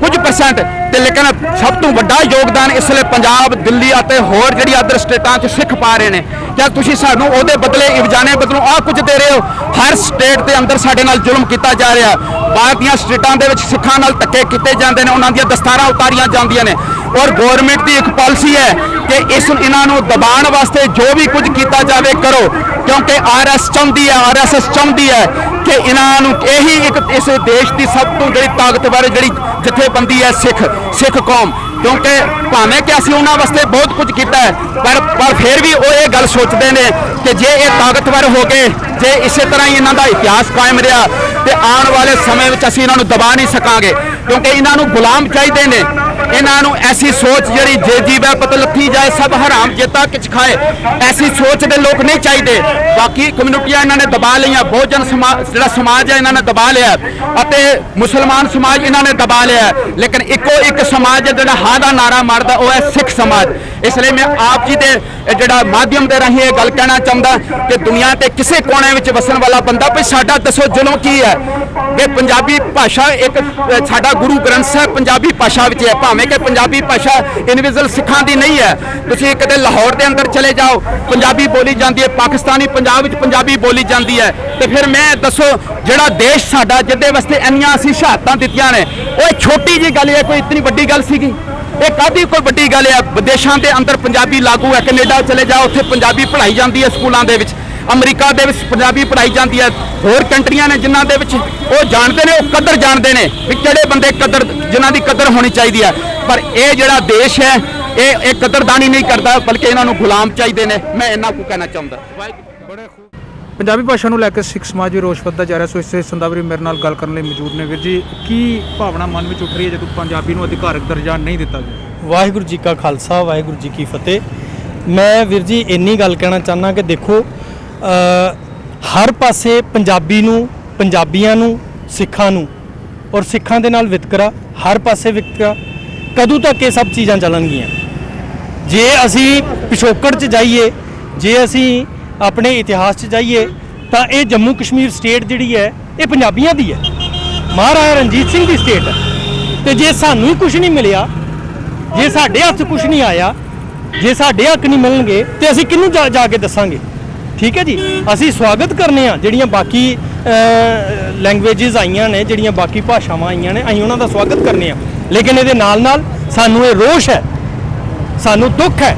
ਕੁਝ %, ਤੇ ਲੇਕਿਨ ਸਭ ਤੋਂ ਵੱਡਾ ਯੋਗਦਾਨ ਇਸ ਵੇਲੇ ਪੰਜਾਬ, ਦਿੱਲੀ ਅਤੇ ਹੋਰ ਜਿਹੜੀ ਅਦਰ ਸਟੇਟਾਂ 'ਚ ਸਿੱਖ ਪਾ ਰਹੇ ਨੇ। ਜਾਂ ਤੁਸੀਂ ਸਾਨੂੰ ਉਹਦੇ ਬਦਲੇ ਇਵਜਾਨੇ ਬਦਲੋਂ ਆਹ ਕੁਝ ਦੇ ਰਹੇ ਹੋ। ਹਰ ਸਟੇਟ ਦੇ ਅੰਦਰ ਸਾਡੇ ਨਾਲ ਜ਼ੁਲਮ ਕੀਤਾ ਜਾ ਰਿਹਾ। ਬਾਕੀਆਂ ਸਟੇਟਾਂ ਦੇ ਵਿੱਚ ਸਿੱਖਾਂ ਨਾਲ ਧੱਕੇ ਕੀਤੇ ਜਾਂਦੇ ਨੇ, ਉਹਨਾਂ ਦੀਆਂ ਦਸਤਾਰਾਂ ਉਤਾਰੀਆਂ ਜਾਂਦੀਆਂ ਨੇ। ਔਰ ਗਵਰਨਮੈਂਟ ਦੀ ਇੱਕ ਪਾਲਿਸੀ ਹੈ ਕਿ ਇਹਨਾਂ ਨੂੰ ਦਬਾਉਣ ਵਾਸਤੇ ਜੋ ਵੀ ਕੁਝ ਕੀਤਾ ਜਾਵੇ ਕਰੋ, ਕਿਉਂਕਿ RS ਚਾਹੁੰਦੀ ਹੈ, RSS ਚਾਹੁੰਦੀ ਹੈ ਕਿ ਇਹਨਾਂ ਨੂੰ ਇਹੀ ਇੱਕ ਇਸ ਦੇਸ਼ ਦੀ ਸਭ ਤੋਂ ਜਿਹੜੀ ਤਾਕਤਵਰ ਜਿਹੜੀ ਜਥੇਬੰਦੀ ਹੈ ਸਿੱਖ ਕੌਮ, ਕਿਉਂਕਿ ਭਾਵੇਂ ਕਿ ਅਸੀਂ ਉਹਨਾਂ ਵਾਸਤੇ ਬਹੁਤ ਕੁਝ ਕੀਤਾ ਹੈ, ਪਰ ਫਿਰ ਵੀ ਉਹ ਇਹ ਗੱਲ ਸੋਚਦੇ ਨੇ ਕਿ ਜੇ ਇਹ ਤਾਕਤਵਰ ਹੋ ਗਏ, ਜੇ ਇਸੇ ਤਰ੍ਹਾਂ ਹੀ ਇਹਨਾਂ ਦਾ ਇਤਿਹਾਸ ਕਾਇਮ ਰਿਹਾ, ਤੇ ਆਉਣ ਵਾਲੇ ਸਮੇਂ ਵਿੱਚ ਅਸੀਂ ਇਹਨਾਂ ਨੂੰ ਦਬਾ ਨਹੀਂ ਸਕਾਂਗੇ, ਕਿਉਂਕਿ ਇਹਨਾਂ ਨੂੰ ਗੁਲਾਮ ਚਾਹੀਦੇ ਨੇ। ਇਹਨਾਂ ਨੂੰ ਐਸੀ ਸੋਚ ਜਿਹੜੀ ਜੇ ਜੀਵੈ ਪਤ ਲੱਥੀ ਜਾਏ ਸਭ ਹਰਾਮ ਜੇਤਾ ਕਿਛ ਖਾਏ, ਐਸੀ ਸੋਚ ਦੇ ਲੋਕ ਨਹੀਂ ਚਾਹੀਦੇ। ਬਾਕੀ ਕਮਿਊਨਿਟੀਆਂ ਇਹਨਾਂ ਨੇ ਦਬਾ ਲਈਆਂ, ਬਹੁਜਨ ਜਿਹੜਾ ਸਮਾਜ ਹੈ ਇਹਨਾਂ ਨੇ ਦਬਾ ਲਿਆ, ਅਤੇ ਮੁਸਲਮਾਨ ਸਮਾਜ ਇਹਨਾਂ ਨੇ ਦਬਾ ਲਿਆ, ਲੇਕਿਨ ਇੱਕੋ ਇੱਕ ਸਮਾਜ ਹੈ ਜਿਹੜਾ ਹਾਂ ਦਾ ਨਾਰਾ ਮਾਰਦਾ, ਉਹ ਹੈ ਸਿੱਖ ਸਮਾਜ। ਇਸ ਲਈ ਮੈਂ ਆਪ ਜੀ ਦੇ ਜਿਹੜਾ ਮਾਧਿਅਮ ਦੇ ਰਾਹੀਂ ਇਹ ਗੱਲ ਕਹਿਣਾ ਚਾਹੁੰਦਾ ਕਿ ਦੁਨੀਆ ਤੇ ਕਿਸੇ ਕੋਨੇ ਵਿੱਚ ਵਸਣ ਵਾਲਾ ਬੰਦਾ ਵੀ ਸਾਡਾ ਦੱਸੋ ਜ਼ੁਲਮ ਕੀ ਹੈ। ਕਿ ਪੰਜਾਬੀ ਭਾਸ਼ਾ ਇੱਕ ਸਾਡਾ ਗੁਰੂ ਗ੍ਰੰਥ ਸਾਹਿਬ ਪੰਜਾਬੀ ਭਾਸ਼ਾ ਵਿੱਚ ਹੈ, ਭਾਵੇਂ ਕਿ ਪੰਜਾਬੀ ਭਾਸ਼ਾ ਇੰਡੀਵਿਜੂਅਲ ਸਿੱਖਾਂ ਦੀ ਨਹੀਂ ਹੈ। ਤੁਸੀਂ ਕਿਤੇ ਲਾਹੌਰ ਦੇ ਅੰਦਰ ਚਲੇ ਜਾਓ, ਪੰਜਾਬੀ ਬੋਲੀ ਜਾਂਦੀ ਹੈ, ਪਾਕਿਸਤਾਨੀ ਪੰਜਾਬ ਵਿੱਚ ਪੰਜਾਬੀ ਬੋਲੀ ਜਾਂਦੀ ਹੈ। ਤੇ ਫਿਰ ਮੈਂ ਦੱਸੋ ਜਿਹੜਾ ਦੇਸ਼ ਸਾਡਾ ਜਿਹਦੇ ਵਾਸਤੇ ਇੰਨੀਆਂ ਅਸੀਂ ਸ਼ਹਾਦਤਾਂ ਦਿੱਤੀਆਂ ਨੇ, ਉਹ ਛੋਟੀ ਜਿਹੀ ਗੱਲ ਹੈ, ਕੋਈ ਇਤਨੀ ਵੱਡੀ ਗੱਲ ਸੀਗੀ? ਇਹ ਕਾਹਦੀ ਕੋਈ ਵੱਡੀ ਗੱਲ ਹੈ? ਵਿਦੇਸ਼ਾਂ ਦੇ ਅੰਦਰ ਪੰਜਾਬੀ ਲਾਗੂ ਹੈ, ਕੈਨੇਡਾ ਚਲੇ ਜਾਓ ਉੱਥੇ ਪੰਜਾਬੀ ਪੜ੍ਹਾਈ ਜਾਂਦੀ ਹੈ ਸਕੂਲਾਂ ਦੇ ਵਿੱਚ, ਅਮਰੀਕਾ ਦੇ ਵਿੱਚ ਪੰਜਾਬੀ ਪੜ੍ਹਾਈ ਜਾਂਦੀ ਹੈ, ਹੋਰ ਕੰਟਰੀਆਂ ਨੇ ਜਿਨ੍ਹਾਂ ਦੇ ਵਿੱਚ ਉਹ ਜਾਣਦੇ ਨੇ, ਉਹ ਕਦਰ ਜਾਣਦੇ ਨੇ ਵੀ ਕਿਹੜੇ ਬੰਦੇ ਜਿਨ੍ਹਾਂ ਦੀ ਕਦਰ ਹੋਣੀ ਚਾਹੀਦੀ ਹੈ। ਪਰ ਇਹ ਜਿਹੜਾ ਦੇਸ਼ ਹੈ ਇਹ ਕਦਰਦਾਨੀ ਨਹੀਂ ਕਰਦਾ, ਬਲਕਿ ਇਹਨਾਂ ਨੂੰ ਗੁਲਾਮ ਚਾਹੀਦੇ ਨੇ। ਮੈਂ ਇਹਨਾਂ ਨੂੰ ਕਹਿਣਾ ਚਾਹੁੰਦਾ। ਪੰਜਾਬੀ ਭਾਸ਼ਾ ਨੂੰ ਲੈ ਕੇ ਸਿੱਖ ਸਮਾਜ ਵੀ ਰੋਸ਼ ਵੱਧਦਾ ਜਾ ਰਿਹਾ। ਸੋ ਇਸੇ ਸੰਦਰਭ ਮੇਰੇ ਨਾਲ ਗੱਲ ਕਰਨ ਲਈ ਮੌਜੂਦ ਨੇ ਵੀਰ ਜੀ। ਕੀ ਭਾਵਨਾ ਮਨ ਵਿੱਚ ਉੱਠ ਰਹੀ ਹੈ ਜਦੋਂ ਪੰਜਾਬੀ ਨੂੰ ਅਧਿਕਾਰਕ ਦਰਜਾ ਨਹੀਂ ਦਿੱਤਾ ਗਿਆ? ਵਾਹਿਗੁਰੂ ਜੀ ਕਾ ਖਾਲਸਾ, ਵਾਹਿਗੁਰੂ ਜੀ ਕੀ ਫਤਿਹ। ਮੈਂ ਵੀਰ ਜੀ ਇੰਨੀ ਗੱਲ ਕਹਿਣਾ ਚਾਹੁੰਦਾ ਕਿ ਦੇਖੋ, ਹਰ ਪਾਸੇ ਪੰਜਾਬੀ ਨੂੰ, ਪੰਜਾਬੀਆਂ ਨੂੰ, ਸਿੱਖਾਂ ਨੂੰ, ਔਰ ਸਿੱਖਾਂ ਦੇ ਨਾਲ ਵਿਤਕਰਾ, ਹਰ ਪਾਸੇ ਵਿਤਕਰਾ। ਕਦੋਂ ਤੱਕ ਇਹ ਸਭ ਚੀਜ਼ਾਂ ਚੱਲਣਗੀਆਂ? ਜੇ ਅਸੀਂ ਪਿਛੋਕੜ 'ਚ ਜਾਈਏ, ਜੇ ਅਸੀਂ ਆਪਣੇ ਇਤਿਹਾਸ 'ਚ ਜਾਈਏ, ਤਾਂ ਇਹ ਜੰਮੂ ਕਸ਼ਮੀਰ ਸਟੇਟ ਜਿਹੜੀ ਹੈ ਇਹ ਪੰਜਾਬੀਆਂ ਦੀ ਹੈ, ਮਹਾਰਾਜਾ ਰਣਜੀਤ ਸਿੰਘ ਦੀ ਸਟੇਟ ਹੈ। ਤੇ ਜੇ ਸਾਨੂੰ ਹੀ ਕੁਝ ਨਹੀਂ ਮਿਲਿਆ, ਜੇ ਸਾਡੇ ਹੱਥ ਕੁਝ ਨਹੀਂ ਆਇਆ, ਜੇ ਸਾਡੇ ਹੱਕ ਨਹੀਂ ਮਿਲਣਗੇ, ਤੇ ਅਸੀਂ ਕਿਹਨੂੰ ਜਾ ਕੇ ਦੱਸਾਂਗੇ? ਠੀਕ ਹੈ ਜੀ, ਅਸੀਂ ਸਵਾਗਤ ਕਰਨੇ ਆ ਜਿਹੜੀਆਂ ਬਾਕੀ ਲੈਂਗੁਏਜਸ ਆਈਆਂ ਨੇ, ਜਿਹੜੀਆਂ ਬਾਕੀ ਭਾਸ਼ਾਵਾਂ ਆਈਆਂ ਨੇ, ਅਸੀਂ ਉਹਨਾਂ ਦਾ ਸਵਾਗਤ ਕਰਨੇ ਆ। ਲੇਕਿਨ ਇਹਦੇ ਨਾਲ ਨਾਲ ਸਾਨੂੰ ਇਹ ਰੋਸ਼ ਹੈ, ਸਾਨੂੰ ਦੁੱਖ ਹੈ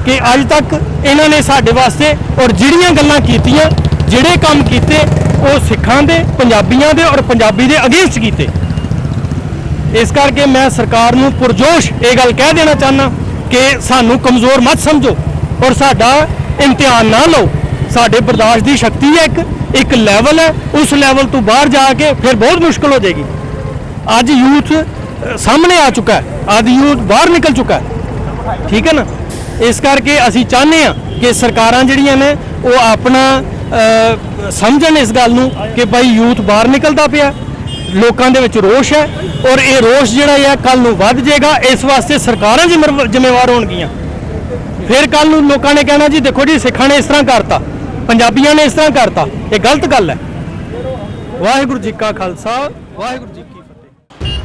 ਕਿ ਅੱਜ ਤੱਕ ਇਹਨਾਂ ਨੇ ਸਾਡੇ ਵਾਸਤੇ ਔਰ ਜਿਹੜੀਆਂ ਗੱਲਾਂ ਕੀਤੀਆਂ, ਜਿਹੜੇ ਕੰਮ ਕੀਤੇ, ਉਹ ਸਿੱਖਾਂ ਦੇ, ਪੰਜਾਬੀਆਂ ਦੇ ਔਰ ਪੰਜਾਬੀ ਦੇ ਅਗੇਂਸਟ ਕੀਤੇ। ਇਸ ਕਰਕੇ ਮੈਂ ਸਰਕਾਰ ਨੂੰ ਪੁਰਜੋਸ਼ ਇਹ ਗੱਲ ਕਹਿ ਦੇਣਾ ਚਾਹੁੰਦਾ ਕਿ ਸਾਨੂੰ ਕਮਜ਼ੋਰ ਮਤ ਸਮਝੋ ਔਰ ਸਾਡਾ ਇਮਤਿਹਾਨ ਨਾ ਲਓ। ਸਾਡੇ ਬਰਦਾਸ਼ਤ ਦੀ ਸ਼ਕਤੀ ਹੈ ਇੱਕ ਲੈਵਲ ਹੈ, ਉਸ ਲੈਵਲ ਤੋਂ ਬਾਹਰ ਜਾ ਕੇ ਫਿਰ ਬਹੁਤ ਮੁਸ਼ਕਲ ਹੋ ਜਾਏਗੀ। ਅੱਜ ਯੂਥ ਸਾਹਮਣੇ ਆ ਚੁੱਕਾ ਹੈ, ਅੱਜ ਯੂਥ ਬਾਹਰ ਨਿਕਲ ਚੁੱਕਾ ਹੈ, ਠੀਕ ਹੈ ਨਾ। ਇਸ ਕਰਕੇ ਅਸੀਂ ਚਾਹੁੰਦੇ ਹਾਂ ਕਿ ਸਰਕਾਰਾਂ ਜਿਹੜੀਆਂ ਨੇ ਉਹ ਆਪਣਾ ਸਮਝਣ ਇਸ ਗੱਲ ਨੂੰ ਕਿ ਭਾਈ ਯੂਥ ਬਾਹਰ ਨਿਕਲਦਾ ਪਿਆ, ਲੋਕਾਂ ਦੇ ਵਿੱਚ ਰੋਸ਼ ਹੈ, ਔਰ ਇਹ ਰੋਸ਼ ਜਿਹੜਾ ਹੈ ਕੱਲ ਨੂੰ ਵੱਧ ਜਾਏਗਾ। ਇਸ ਵਾਸਤੇ ਸਰਕਾਰਾਂ ਜ਼ਿੰਮੇਵਾਰ ਹੋਣਗੀਆਂ। ਫਿਰ ਕੱਲ ਨੂੰ ਲੋਕਾਂ ਨੇ ਕਹਿਣਾ ਜੀ ਦੇਖੋ ਜੀ ਸਿੱਖਾਂ ਨੇ ਇਸ ਤਰ੍ਹਾਂ ਕਰਤਾ, ਪੰਜਾਬੀਆਂ ਨੇ ਇਸ ਤਰ੍ਹਾਂ ਕਰਤਾ। ਇਹ ਗਲਤ ਗੱਲ ਹੈ। ਵਾਹਿਗੁਰੂ ਜੀ ਕਾ ਖਾਲਸਾ, ਵਾਹਿਗੁਰੂ ਜੀ ਕੀ ਫਤਿਹ।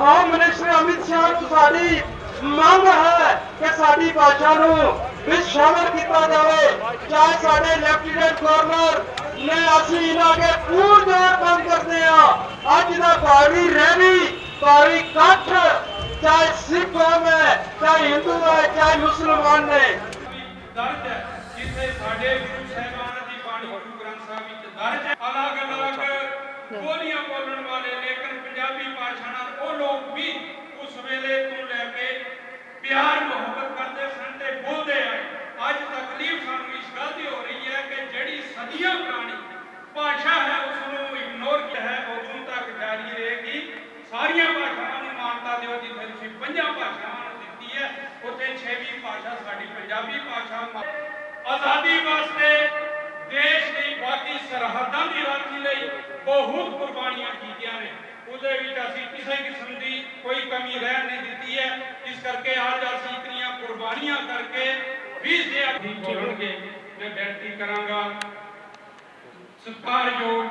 ਹੋਮ ਮਿਨਿਸਟਰ ਅਮਿਤ ਸ਼ਾਹ ਨੂੰ ਸਾਡੀ ਮੰਗ ਹੈ ਕਿ ਸਾਡੀ ਭਾਸ਼ਾ ਨੂੰ ਵਿੱਚ ਸ਼ਾਮਲ ਕੀਤਾ ਜਾਵੇ। ਚਾਹੇ ਸਾਡੇ ਲੈਫਟੀਨੈਂਟ ਗਵਰਨਰ ਨੇ ਅਸੀਂ ਇਹਨਾਂ ਕੇ ਪੂਰ ਜ਼ੋਰ ਬੰਦ ਕਰਦੇ ਹਾਂ। ਅੱਜ ਦਾ ਭਾਰੀ ਰੈਲੀ ਭਾਰੀ ਇਕੱਠ ਚਾਹੇ ਸਿੱਖ ਕੌਮ ਹੈ, ਚਾਹੇ ਹਿੰਦੂ ਹੈ, ਚਾਹੇ ਮੁਸਲਮਾਨ ਨੇ ਦਰਜ ਹੈ, ਜਿੱਥੇ ਸਾਡੇ ਗੁਰੂ ਸਾਹਿਬਾਨ ਦੀ ਬਾਣੀ ਗੁਰੂ ਗ੍ਰੰਥ ਸਾਹਿਬ ਵਿੱਚ ਦਰਜ ਹੈ। ਅਲੱਗ-ਅਲੱਗ ਬੋਲੀਆਂ ਬੋਲਣ ਵਾਲੇ ਲੇਕਿਨ ਪੰਜਾਬੀ ਭਾਸ਼ਾ ਨਾਲ ਉਹ ਲੋਕ ਵੀ ਉਸ ਵੇਲੇ ਤੋਂ ਲੈ ਕੇ ਪਿਆਰ ਮੁਹੱਬਤ ਕਰਦੇ ਸਨ ਤੇ ਬੋਲਦੇ ਆਏ। ਅੱਜ ਤਕਲੀਫ ਸਾਨੂੰ ਇਸ ਗੱਲ ਦੀ ਹੋ ਰਹੀ ਹੈ ਕਿ ਜਿਹੜੀ ਸਦੀਆਂ ਪੁਰਾਣੀ ਭਾਸ਼ਾ ਹੈ ਉਸ ਨੂੰ ਇਗਨੋਰ ਕੀਤਾ ਹੈ, ਉਦੋਂ ਤੱਕ ਜਾਰੀ ਰਹੇਗੀ। ਸਾਰੀਆਂ ਭਾਸ਼ਾਵਾਂ ਨੂੰ ਮਾਨਤਾ ਦਿਓ, ਜਿੱਥੇ ਤੁਸੀਂ 5 ਭਾਸ਼ਾਵਾਂ ਨੂੰ ਦਿੱਤੀ ਹੈ ਉੱਥੇ 6ਵੀਂ ਭਾਸ਼ਾ ਸਾਡੀ ਪੰਜਾਬੀ ਭਾਸ਼ਾ। ਆਜ਼ਾਦੀ ਵਾਸਤੇ ਦੇਸ਼ ਦੀ ਬਾਕੀ ਸਰਹੱਦਾਂ ਦੀ ਰਾਖੀ ਲਈ ਬਹੁਤ ਕੁਰਬਾਨੀਆਂ ਕੀਤੀਆਂ ਨੇ। ਉਹਦੇ ਵਿੱਚ ਅਸੀਂ ਕਿਸੇ ਕਿਸਮ ਦੀ ਕੋਈ ਕਮੀ ਰਹਿ ਨਹੀਂ ਦਿੱਤੀ ਹੈ। ਇਸ ਕਰਕੇ ਅੱਜ ਅਸੀਂ ਇਤਨੀਆਂ ਕੁਰਬਾਨੀਆਂ ਕਰਕੇ ਵੀ ਬੋਲਣਗੇ। ਮੈਂ ਬੇਨਤੀ ਕਰਾਂਗਾ ਸਤਿਕਾਰਯੋਗ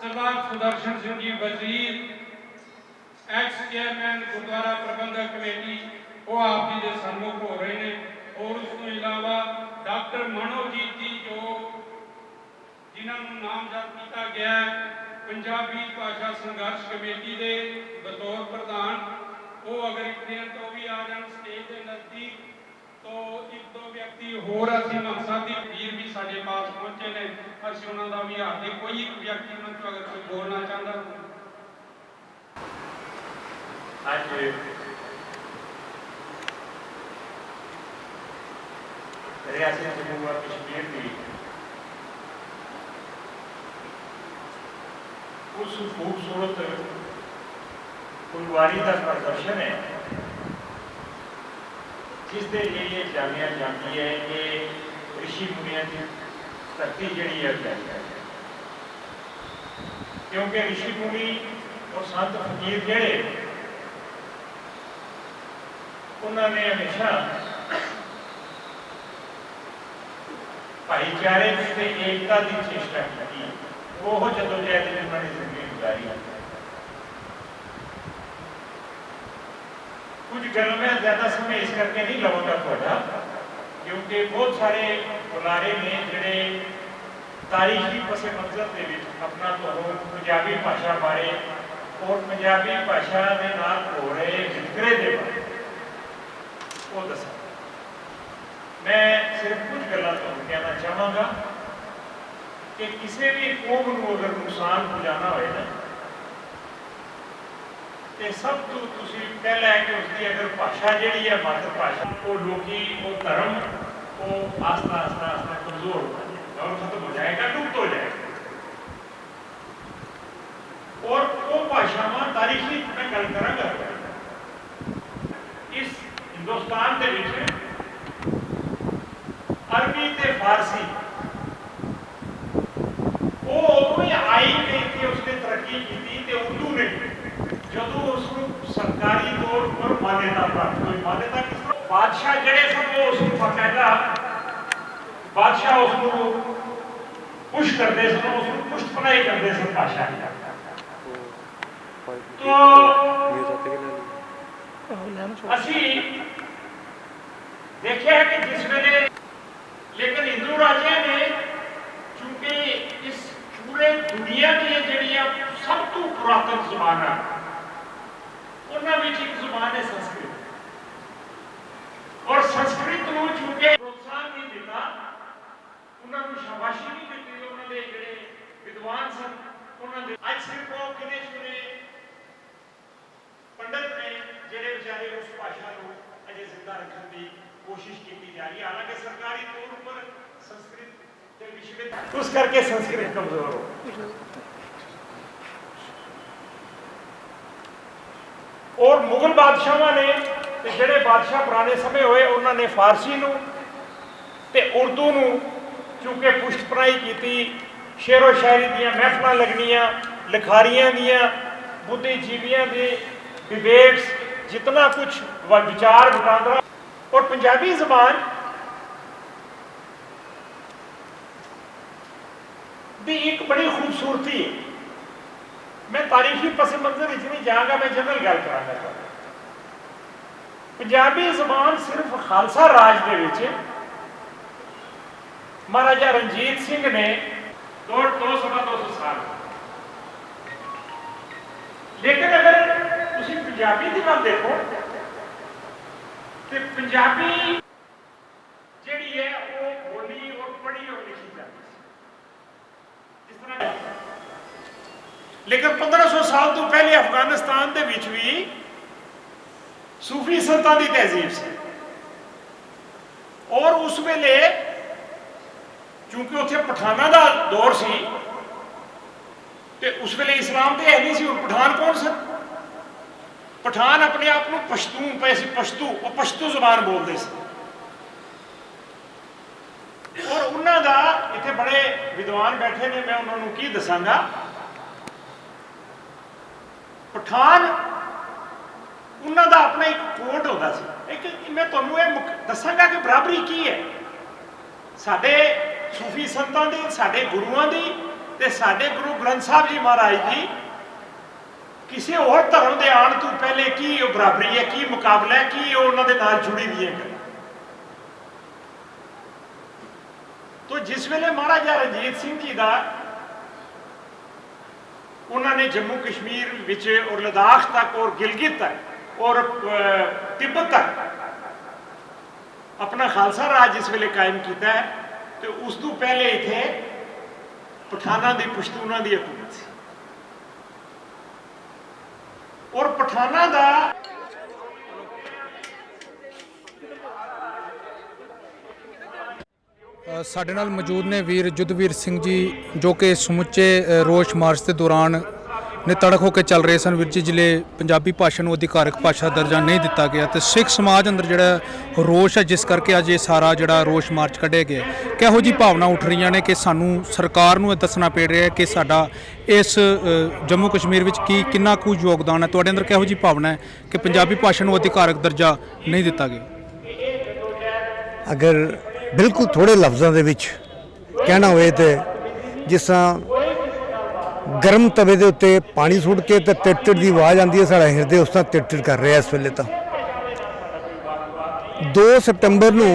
ਸਰਦਾਰ ਸੁਦਰਸ਼ਨ ਸਿੰਘ ਜੀ ਵਜ਼ੀਰ, ਐਕਸ ਚੇਅਰਮੈਨ ਗੁਰਦੁਆਰਾ ਪ੍ਰਬੰਧਕ ਕਮੇਟੀ, ਉਹ ਆਪ ਜੀ ਦੇ ਸਨਮੁਖ ਹੋ ਰਹੇ ਨੇ। ਔਰ ਉਸ ਤੋਂ ਇਲਾਵਾ ਡਾਕਟਰ ਮਨੋਜੀਤ ਜੀ ਜੋ ਜਿਨ੍ਹਾਂ ਨੂੰ ਨਾਮਜ਼ਦ ਕੀਤਾ ਗਿਆ ਪੰਜਾਬੀ ਭਾਸ਼ਾ ਸੰਘਰਸ਼ ਕਮੇਟੀ ਦੇ ਬਤੌਰ ਪ੍ਰਧਾਨ, ਉਹ ਅਗਰ ਇੱਕ ਦਿਨ ਤੋਂ ਵੀ ਆ ਜਾਣ ਸਟੇਜ ਦੇ ਨਜ਼ਦੀਕ तो एक दो व्यक्ति होर ਅਸੀਂ ਮਕਸਦ ਦੀ ਵੀਰ ਵੀ ਸਾਡੇ ਪਾਸ ਪਹੁੰਚੇ ਨੇ। ਅਸੀਂ ਉਹਨਾਂ ਦਾ ਵੀ ਹਾਰदिक ਕੋਈ ਇੱਕ ਵਿਅਕਤੀ ਉਹਨਾਂ ਤੋਂ ਅਗਰ ਕੋਈ ਬੋਲਣਾ ਚਾਹੁੰਦਾ ਅੱਜ ਰਿਆਸਤ ਜੰਮੂ ਕਸ਼ਮੀਰ ਦੀ ਉਸ ਖੂਬਸੂਰਤ ਫੁਲਵਾਰੀ ਦਾ ਪ੍ਰਦਰਸ਼ਨ ਹੈ जिस दे लिए जानिया जाती है कि ऋषि मुनिया की धरती जी है, क्योंकि ऋषि मुनि और संत फकीर जड़े उन्होंने हमेशा भाईचारे से एकता की चेष्टा की। वो जदोजहद उन्होंने जिंदगी गुजारी। कुछ गलों में ज्यादा समय इस करके नहीं लवांगा थोड़ा, क्योंकि बहुत सारे बुलारे ने जोड़े तारीखी पस मंजर के अपना तो पंजाबी भाषा बारे और पंजाबी भाषा के नाल हो रहे वितकरे के बारे वो दसा। मैं सिर्फ कुछ गल्लां तुहानूं कहना चाहांगा कि किसी भी कौम को अगर नुकसान पहुँचाना होए ना तो सब तो पहला है कि उसकी अगर भाषा जी है मातृ भाषा, वो लोगी वो धर्म वो आस्ता आस्ता आस्ता कमजोर हो जाएगा और खत्म हो जाएगा, लुप्त हो जाएगा। और वो भाषा में तारीखी मैं गल करांगा इस हिंदुस्तान के अरबी ते फारसी वो उदों ही आई गई थी, उसने तरक्की की थी। उर्दू ने जो उसको सरकारी तौर पर मान्यता प्राप्त हुई। मान्यता किस बादशाह जड़े सब वो उसको बाकायदा बादशाह उसको पुश करते सन, उसको पुष्ट पनाई करते सन भाषा। तो असी देखे है कि जिस वेले लेकिन हिंदू राजे ने चूंकि इस पूरे दुनिया की जड़ियां सब तो पुरातन जबान उन्होंने एक जुबान है संस्कृत, और संस्कृत को चूंकि प्रोत्साहन नहीं दिता, उन्होंने शाबाशी नहीं दी। उन्होंने जोड़े विद्वान सन उन्होंने अज सिर्फ वो गिने चुने पंडित ने जोड़े बेचारे उस भाषा को अजे जिंदा रखने की कोशिश की जा रही है। हालांकि सरकारी तौर पर संस्कृत के विश्व उस करके संस्कृत कमजोर हो। और मुगल बादशाहों ने जोड़े बादशाह पुराने समय हुए उन्होंने फारसी नूं ते उर्दू नूं चूंकि पुष्ट पनाई की। शेरो शायरी दियां महफिलां लगनियां, लिखारियां दियां, बुद्धिजीवियां दे डिबेट्स, जितना कुछ विचार वटांदरा। और पंजाबी जबान दी एक बड़ी खूबसूरती है ਮੈਂ ਤਾਰੀਖੀ ਪਸ ਮੰਜ਼ਰ ਵਿੱਚ ਨਹੀਂ ਜਾਵਾਂਗਾ, ਮੈਂ ਜਨਰਲ ਗੱਲ ਕਰਾਂਗਾ। ਪੰਜਾਬੀ ਜ਼ਬਾਨ ਸਿਰਫ ਖਾਲਸਾ ਰਾਜ ਦੇ ਵਿੱਚ ਮਹਾਰਾਜਾ ਰਣਜੀਤ ਸਿੰਘ ਨੇ 200 ਸਾਲ, ਲੇਕਿਨ ਅਗਰ ਤੁਸੀਂ ਪੰਜਾਬੀ ਦੀ ਗੱਲ ਦੇਖੋ ਤੇ ਪੰਜਾਬੀ ਜਿਹੜੀ ਹੈ ਉਹ ਬੋਲੀ ਔਰ ਪੜ੍ਹੀ ਔਰ ਲਿਖੀ ਜਾਂਦੀ ਸੀ ਜਿਸ ਤਰ੍ਹਾਂ। ਲੇਕਿਨ 1500 ਸਾਲ ਤੋਂ ਪਹਿਲੇ ਅਫਗਾਨਿਸਤਾਨ ਦੇ ਵਿੱਚ ਵੀ ਸੂਫੀ ਸੰਤਾਂ ਦੀ ਤਹਿਜ਼ੀਬ ਸੀ, ਔਰ ਉਸ ਵੇਲੇ ਕਿਉਂਕਿ ਉੱਥੇ ਪਠਾਨਾਂ ਦਾ ਦੌਰ ਸੀ ਤੇ ਉਸ ਵੇਲੇ ਇਸਲਾਮ ਤੇ ਹੈ ਨਹੀਂ ਸੀ। ਪਠਾਨ ਕੌਣ ਸਨ? ਪਠਾਨ ਆਪਣੇ ਆਪ ਨੂੰ ਪਸ਼ਤੂ ਜ਼ਬਾਨ ਬੋਲਦੇ ਸੀ, ਔਰ ਉਹਨਾਂ ਦਾ ਇੱਥੇ ਬੜੇ ਵਿਦਵਾਨ ਬੈਠੇ ਨੇ, ਮੈਂ ਉਹਨਾਂ ਨੂੰ ਕੀ ਦੱਸਾਂਗਾ। ਪਠਾਨ ਉਹਨਾਂ ਦਾ ਆਪਣਾ ਇੱਕ ਕੋਡ ਹੁੰਦਾ ਸੀ। ਮੈਂ ਤੁਹਾਨੂੰ ਇਹ ਦੱਸਾਂਗਾ ਕਿ ਬਰਾਬਰੀ ਕੀ ਹੈ ਸਾਡੇ ਸੂਫੀ ਸੰਤਾਂ ਦੀ, ਸਾਡੇ ਗੁਰੂਆਂ ਦੀ ਤੇ ਸਾਡੇ ਗੁਰੂ ਗ੍ਰੰਥ ਸਾਹਿਬ ਜੀ ਮਹਾਰਾਜ ਦੀ ਕਿਸੇ ਹੋਰ ਧਰਮ ਦੇ ਆਉਣ ਤੋਂ ਪਹਿਲੇ ਕੀ ਉਹ ਬਰਾਬਰੀ ਹੈ, ਕੀ ਮੁਕਾਬਲਾ ਹੈ, ਕੀ ਉਹ ਉਹਨਾਂ ਦੇ ਨਾਲ ਜੁੜੀ ਦੀ ਹੈ। ਤੋ ਜਿਸ ਵੇਲੇ ਮਹਾਰਾਜਾ ਰਣਜੀਤ ਸਿੰਘ ਜੀ ਦਾ ਉਹਨਾਂ ਨੇ ਜੰਮੂ ਕਸ਼ਮੀਰ ਵਿੱਚ ਔਰ ਲਦਾਖ ਤੱਕ ਔਰ ਗਿਲਗਿਤ ਤੱਕ ਔਰ ਤਿੱਬਤ ਤੱਕ ਆਪਣਾ ਖਾਲਸਾ ਰਾਜ ਜਿਸ ਵੇਲੇ ਕਾਇਮ ਕੀਤਾ ਹੈ ਤੇ ਉਸ ਤੋਂ ਪਹਿਲੇ ਇੱਥੇ ਪਠਾਨਾਂ ਦੀ ਪਸ਼ਤੂਨਾਂ ਦੀ ਹਕੂਮਤ ਸੀ, ਔਰ ਪਠਾਨਾਂ ਦਾ ਸਾਡੇ ਨਾਲ ਮੌਜੂਦ ਨੇ ਵੀਰ ਜੁੱਧਵੀਰ ਸਿੰਘ ਜੀ, ਜੋ ਕਿ ਸਮੁੱਚੇ ਰੋਸ ਮਾਰਚ ਦੇ ਦੌਰਾਨ ਨਿਤੜਕ ਹੋ ਕੇ ਚੱਲ ਰਹੇ ਸਨ। ਵੀਰ ਜੀ, ਜ਼ਿਲ੍ਹੇ ਪੰਜਾਬੀ ਭਾਸ਼ਾ ਨੂੰ ਅਧਿਕਾਰਕ ਭਾਸ਼ਾ ਦਰਜਾ ਨਹੀਂ ਦਿੱਤਾ ਗਿਆ ਤੇ ਸਿੱਖ ਸਮਾਜ ਅੰਦਰ ਜਿਹੜਾ ਰੋਸ ਹੈ, ਜਿਸ ਕਰਕੇ ਅੱਜ ਇਹ ਸਾਰਾ ਜਿਹੜਾ ਰੋਸ ਮਾਰਚ ਕੱਢਿਆ ਗਿਆ, ਕਿਹੋ ਜਿਹੀ ਭਾਵਨਾ ਉੱਠ ਰਹੀਆਂ ਨੇ ਕਿ ਸਾਨੂੰ ਸਰਕਾਰ ਨੂੰ ਇਹ ਦੱਸਣਾ ਪੈ ਰਿਹਾ ਹੈ ਕਿ ਸਾਡਾ ਇਸ ਜੰਮੂ ਕਸ਼ਮੀਰ ਵਿੱਚ ਕਿੰਨਾ ਕੁ ਯੋਗਦਾਨ ਹੈ? ਤੁਹਾਡੇ ਅੰਦਰ ਕਿਹੋ ਜਿਹੀ ਭਾਵਨਾ ਹੈ ਕਿ ਪੰਜਾਬੀ ਭਾਸ਼ਾ ਨੂੰ ਅਧਿਕਾਰਕ ਦਰਜਾ ਨਹੀਂ ਦਿੱਤਾ ਗਿਆ? ਅਗਰ ਬਿਲਕੁਲ ਥੋੜੇ ਲਫ਼ਜ਼ਾਂ ਦੇ ਵਿੱਚ ਕਹਿਣਾ ਹੋਵੇ ਤੇ ਜਿਸ ਤਰ੍ਹਾਂ ਗਰਮ ਤਵੇ ਦੇ ਉੱਤੇ ਪਾਣੀ ਸੁੱਟ ਕੇ ਤੇ ਤਿੜ-ਤਿੜ ਦੀ ਆਵਾਜ਼ ਆਉਂਦੀ ਹੈ, ਸਾਡਾ ਹਿਰਦੇ ਉਸ ਤਰ੍ਹਾਂ ਤਿੜ-ਤਿੜ ਕਰ ਰਿਹਾ ਇਸ ਵੇਲੇ। ਤਾਂ 2 ਸਤੰਬਰ ਨੂੰ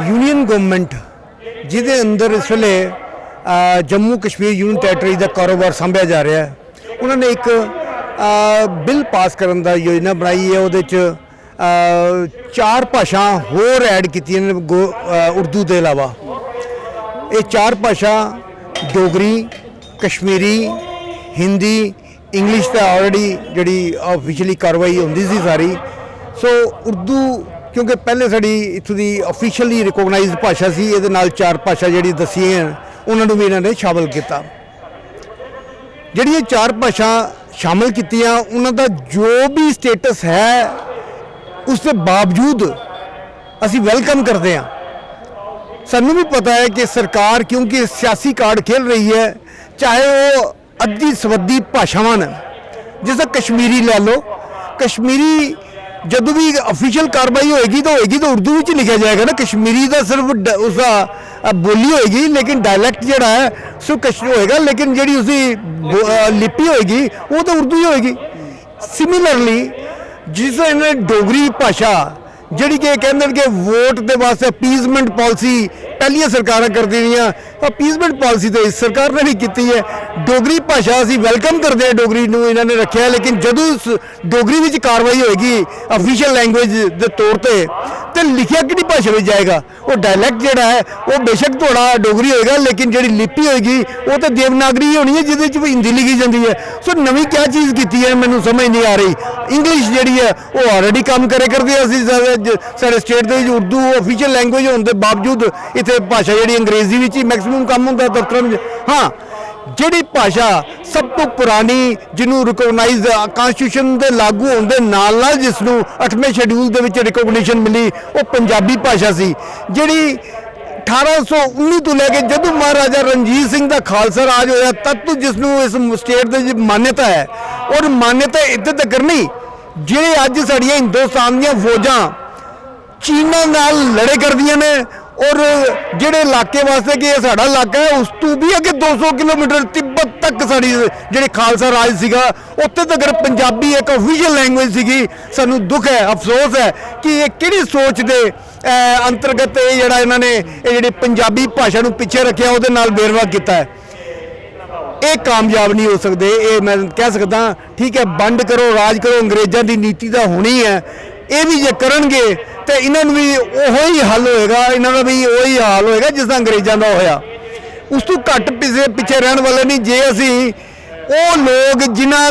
ਯੂਨੀਅਨ ਗਵਰਨਮੈਂਟ ਜਿਹਦੇ ਅੰਦਰ ਇਸ ਵੇਲੇ ਜੰਮੂ ਕਸ਼ਮੀਰ ਯੂਨੀਅਨ ਟੈਰੀਟਰੀ ਦਾ ਕਾਰੋਬਾਰ ਸੰਭਿਆ ਜਾ ਰਿਹਾ ਹੈ, ਉਹਨਾਂ ਨੇ ਇੱਕ ਬਿੱਲ ਪਾਸ ਕਰਨ ਦਾ ਯੋਜਨਾ ਬਣਾਈ ਹੈ। ਉਹਦੇ 'ਚ 4 ਭਾਸ਼ਾ ਹੋਰ ਐਡ ਕੀਤੀਆਂ ਨੇ ਉਰਦੂ ਦੇ ਇਲਾਵਾ। ਇਹ 4 ਭਾਸ਼ਾ ਡੋਗਰੀ, ਕਸ਼ਮੀਰੀ, ਹਿੰਦੀ, ਇੰਗਲਿਸ਼ ਤਾਂ ਆਲਰੇਡੀ ਜਿਹੜੀ ਆਫੀਸ਼ੀਅਲੀ ਕਾਰਵਾਈ ਹੁੰਦੀ ਸੀ ਸਾਰੀ। ਸੋ ਉਰਦੂ ਕਿਉਂਕਿ ਪਹਿਲੇ ਸਾਡੀ ਇੱਥੋਂ ਦੀ ਆਫੀਸ਼ੀਅਲੀ ਰਿਕੋਗਨਾਈਜ਼ਡ ਭਾਸ਼ਾ ਸੀ, ਇਹਦੇ ਨਾਲ 4 ਭਾਸ਼ਾ ਜਿਹੜੀ ਦੱਸੀਆਂ ਉਹਨਾਂ ਨੂੰ ਵੀ ਇਹਨਾਂ ਨੇ ਸ਼ਾਮਲ ਕੀਤਾ। ਜਿਹੜੀਆਂ 4 ਭਾਸ਼ਾ ਸ਼ਾਮਲ ਕੀਤੀਆਂ, ਉਹਨਾਂ ਦਾ ਜੋ ਵੀ ਸਟੇਟਸ ਹੈ ਉਸ ਦੇ ਬਾਵਜੂਦ ਅਸੀਂ ਵੈਲਕਮ ਕਰਦੇ ਹਾਂ। ਸਾਨੂੰ ਵੀ ਪਤਾ ਹੈ ਕਿ ਸਰਕਾਰ ਕਿਉਂਕਿ ਸਿਆਸੀ ਕਾਰਡ ਖੇਲ ਰਹੀ ਹੈ, ਚਾਹੇ ਉਹ ਅੱਧੀ ਸਵੱਦੀ ਭਾਸ਼ਾਵਾਂ ਨੇ, ਜਿਸ ਤਰ੍ਹਾਂ ਕਸ਼ਮੀਰੀ ਲੈ ਲਓ। ਕਸ਼ਮੀਰੀ ਜਦੋਂ ਵੀ ਅਫੀਸ਼ੀਅਲ ਕਾਰਵਾਈ ਹੋਏਗੀ ਤਾਂ ਉਰਦੂ ਵਿੱਚ ਲਿਖਿਆ ਜਾਏਗਾ ਨਾ। ਕਸ਼ਮੀਰੀ ਦਾ ਸਿਰਫ ਉਸਦਾ ਬੋਲੀ ਹੋਏਗੀ, ਲੇਕਿਨ ਡਾਇਲੈਕਟ ਜਿਹੜਾ ਹੈ ਸੋ ਹੋਏਗਾ, ਲੇਕਿਨ ਜਿਹੜੀ ਉਸਦੀ ਲਿਪੀ ਹੋਏਗੀ ਉਹ ਤਾਂ ਉਰਦੂ ਹੀ ਹੋਏਗੀ। ਸਿਮਿਲਰਲੀ ਜਿਸ ਤਰ੍ਹਾਂ ਇਹਨਾਂ ਨੇ ਡੋਗਰੀ ਭਾਸ਼ਾ ਜਿਹੜੀ ਕਿ ਕਹਿੰਦੇ ਨੇ ਕਿ ਵੋਟ ਦੇ ਵਾਸਤੇ ਅਪੀਜ਼ਮੈਂਟ ਪਾਲਿਸੀ ਪਹਿਲੀਆਂ ਸਰਕਾਰਾਂ ਕਰਦੀ ਰਹੀਆਂ, ਅਪੀਜ਼ਮੈਂਟ ਪਾਲਿਸੀ ਤਾਂ ਇਸ ਸਰਕਾਰ ਨੇ ਵੀ ਕੀਤੀ ਹੈ। ਡੋਗਰੀ ਭਾਸ਼ਾ ਅਸੀਂ ਵੈਲਕਮ ਕਰਦੇ ਹਾਂ, ਡੋਗਰੀ ਨੂੰ ਇਹਨਾਂ ਨੇ ਰੱਖਿਆ, ਲੇਕਿਨ ਜਦੋਂ ਡੋਗਰੀ ਵਿੱਚ ਕਾਰਵਾਈ ਹੋਏਗੀ ਅਫੀਸ਼ੀਅਲ ਲੈਂਗੁਏਜ ਦੇ ਤੌਰ ਤੇ ਲਿਖਿਆ ਕਿਹੜੀ ਭਾਸ਼ਾ ਵਿੱਚ ਜਾਏਗਾ? ਉਹ ਡਾਇਲੈਕਟ ਜਿਹੜਾ ਹੈ ਉਹ ਬੇਸ਼ੱਕ ਤੁਹਾਡਾ ਡੋਗਰੀ ਹੋਏਗਾ, ਲੇਕਿਨ ਜਿਹੜੀ ਲਿਪੀ ਹੋਏਗੀ ਉਹ ਤਾਂ ਦੇਵਨਾਗਰੀ ਹੋਣੀ ਹੈ, ਜਿਹਦੇ 'ਚ ਹਿੰਦੀ ਲਿਖੀ ਜਾਂਦੀ ਹੈ। ਸੋ ਨਵੀਂ ਕਿਆ ਚੀਜ਼ ਕੀਤੀ ਹੈ ਮੈਨੂੰ ਸਮਝ ਨਹੀਂ ਆ ਰਹੀ। ਇੰਗਲਿਸ਼ ਜਿਹੜੀ ਹੈ ਉਹ ਆਲਰੇਡੀ ਕੰਮ ਕਰਦੇ ਅਸੀਂ ਸਾਡੇ ਸਟੇਟ ਦੇ ਵਿੱਚ ਉਰਦੂ ਅਫੀਸ਼ੀਅਲ ਲੈਂਗੁਏਜ ਹੋਣ ਦੇ ਬਾਵਜੂਦ ਇੱਥੇ ਭਾਸ਼ਾ ਜਿਹੜੀ ਅੰਗਰੇਜ਼ੀ ਵਿੱਚ ਹੀ ਮੈਕਸਿਮਮ ਕੰਮ ਹੁੰਦਾ ਦਫ਼ਤਰਾਂ ਵਿੱਚ। ਹਾਂ, ਜਿਹੜੀ ਭਾਸ਼ਾ ਸਭ ਤੋਂ ਪੁਰਾਣੀ, ਜਿਹਨੂੰ ਰਿਕੋਗਨਾਈਜ਼ ਕਨਸਟੀਟਿਊਸ਼ਨ ਦੇ ਲਾਗੂ ਹੋਣ ਦੇ ਨਾਲ ਜਿਸ ਨੂੰ 8ਵੇਂ ਸ਼ੈਡਿਊਲ ਦੇ ਵਿੱਚ ਰਿਕੋਗਨੀਸ਼ਨ ਮਿਲੀ, ਉਹ ਪੰਜਾਬੀ ਭਾਸ਼ਾ ਸੀ, ਜਿਹੜੀ 1819 ਤੋਂ ਲੈ ਕੇ ਜਦੋਂ ਮਹਾਰਾਜਾ ਰਣਜੀਤ ਸਿੰਘ ਦਾ ਖਾਲਸਾ ਰਾਜ ਹੋਇਆ ਤਦ ਤੋਂ ਜਿਸ ਨੂੰ ਇਸ ਸਟੇਟ ਦੇ ਵਿੱਚ ਮਾਨਤਾ ਹੈ। ਔਰ ਮਾਨਤਾ ਇੱਥੇ ਤੱਕ ਨਹੀਂ, ਜਿਹੜੇ ਅੱਜ ਸਾਡੀਆਂ ਹਿੰਦੁਸਤਾਨ ਦੀਆਂ ਫੌਜਾਂ ਚੀਨਾਂ ਨਾਲ ਲੜੇ ਕਰਦੀਆਂ ਨੇ, ਔਰ ਜਿਹੜੇ ਇਲਾਕੇ ਵਾਸਤੇ ਕਿ ਇਹ ਸਾਡਾ ਇਲਾਕਾ ਹੈ, ਉਸ ਤੋਂ ਵੀ ਅੱਗੇ 200 ਕਿਲੋਮੀਟਰ ਤਿੱਬਤ ਤੱਕ ਸਾਡੀ ਜਿਹੜੇ ਖਾਲਸਾ ਰਾਜ ਸੀਗਾ, ਉੱਥੇ ਤੱਕ ਪੰਜਾਬੀ ਇੱਕ ਅਫੀਸ਼ੀਅਲ ਲੈਂਗੁਏਜ ਸੀਗੀ। ਸਾਨੂੰ ਦੁੱਖ ਹੈ, ਅਫਸੋਸ ਹੈ ਕਿ ਇਹ ਕਿਹੜੀ ਸੋਚ ਦੇ ਅੰਤਰਗਤ ਇਹ ਜਿਹੜਾ ਇਹਨਾਂ ਨੇ ਇਹ ਜਿਹੜੀ ਪੰਜਾਬੀ ਭਾਸ਼ਾ ਨੂੰ ਪਿੱਛੇ ਰੱਖਿਆ, ਉਹਦੇ ਨਾਲ ਬੇਰਵਾ ਕੀਤਾ ਹੈ। ਇਹ ਕਾਮਯਾਬ ਨਹੀਂ ਹੋ ਸਕਦੇ। ਇਹ ਮੈਂ ਕਹਿ ਸਕਦਾ ਠੀਕ ਹੈ, ਵੰਡ ਕਰੋ, ਰਾਜ ਕਰੋ, ਅੰਗਰੇਜ਼ਾਂ ਦੀ ਨੀਤੀ ਤਾਂ ਹੋਣੀ ਹੈ। ਇਹ ਵੀ ਜੇ ਕਰਨਗੇ ਤੇ ਇਹਨਾਂ ਨੂੰ ਵੀ ਉਹੀ ਹੱਲ ਹੋਏਗਾ, ਇਹਨਾਂ ਦਾ ਵੀ ਉਹੀ ਹਾਲ ਹੋਏਗਾ ਜਿਸ ਦਾ ਅੰਗਰੇਜ਼ਾਂ ਦਾ ਹੋਇਆ। ਉਸ ਤੋਂ ਘੱਟ ਪਿੱਛੇ ਰਹਿਣ ਵਾਲੇ ਨਹੀਂ। ਜੇ ਅਸੀਂ ਉਹ ਲੋਕ ਜਿਨ੍ਹਾਂ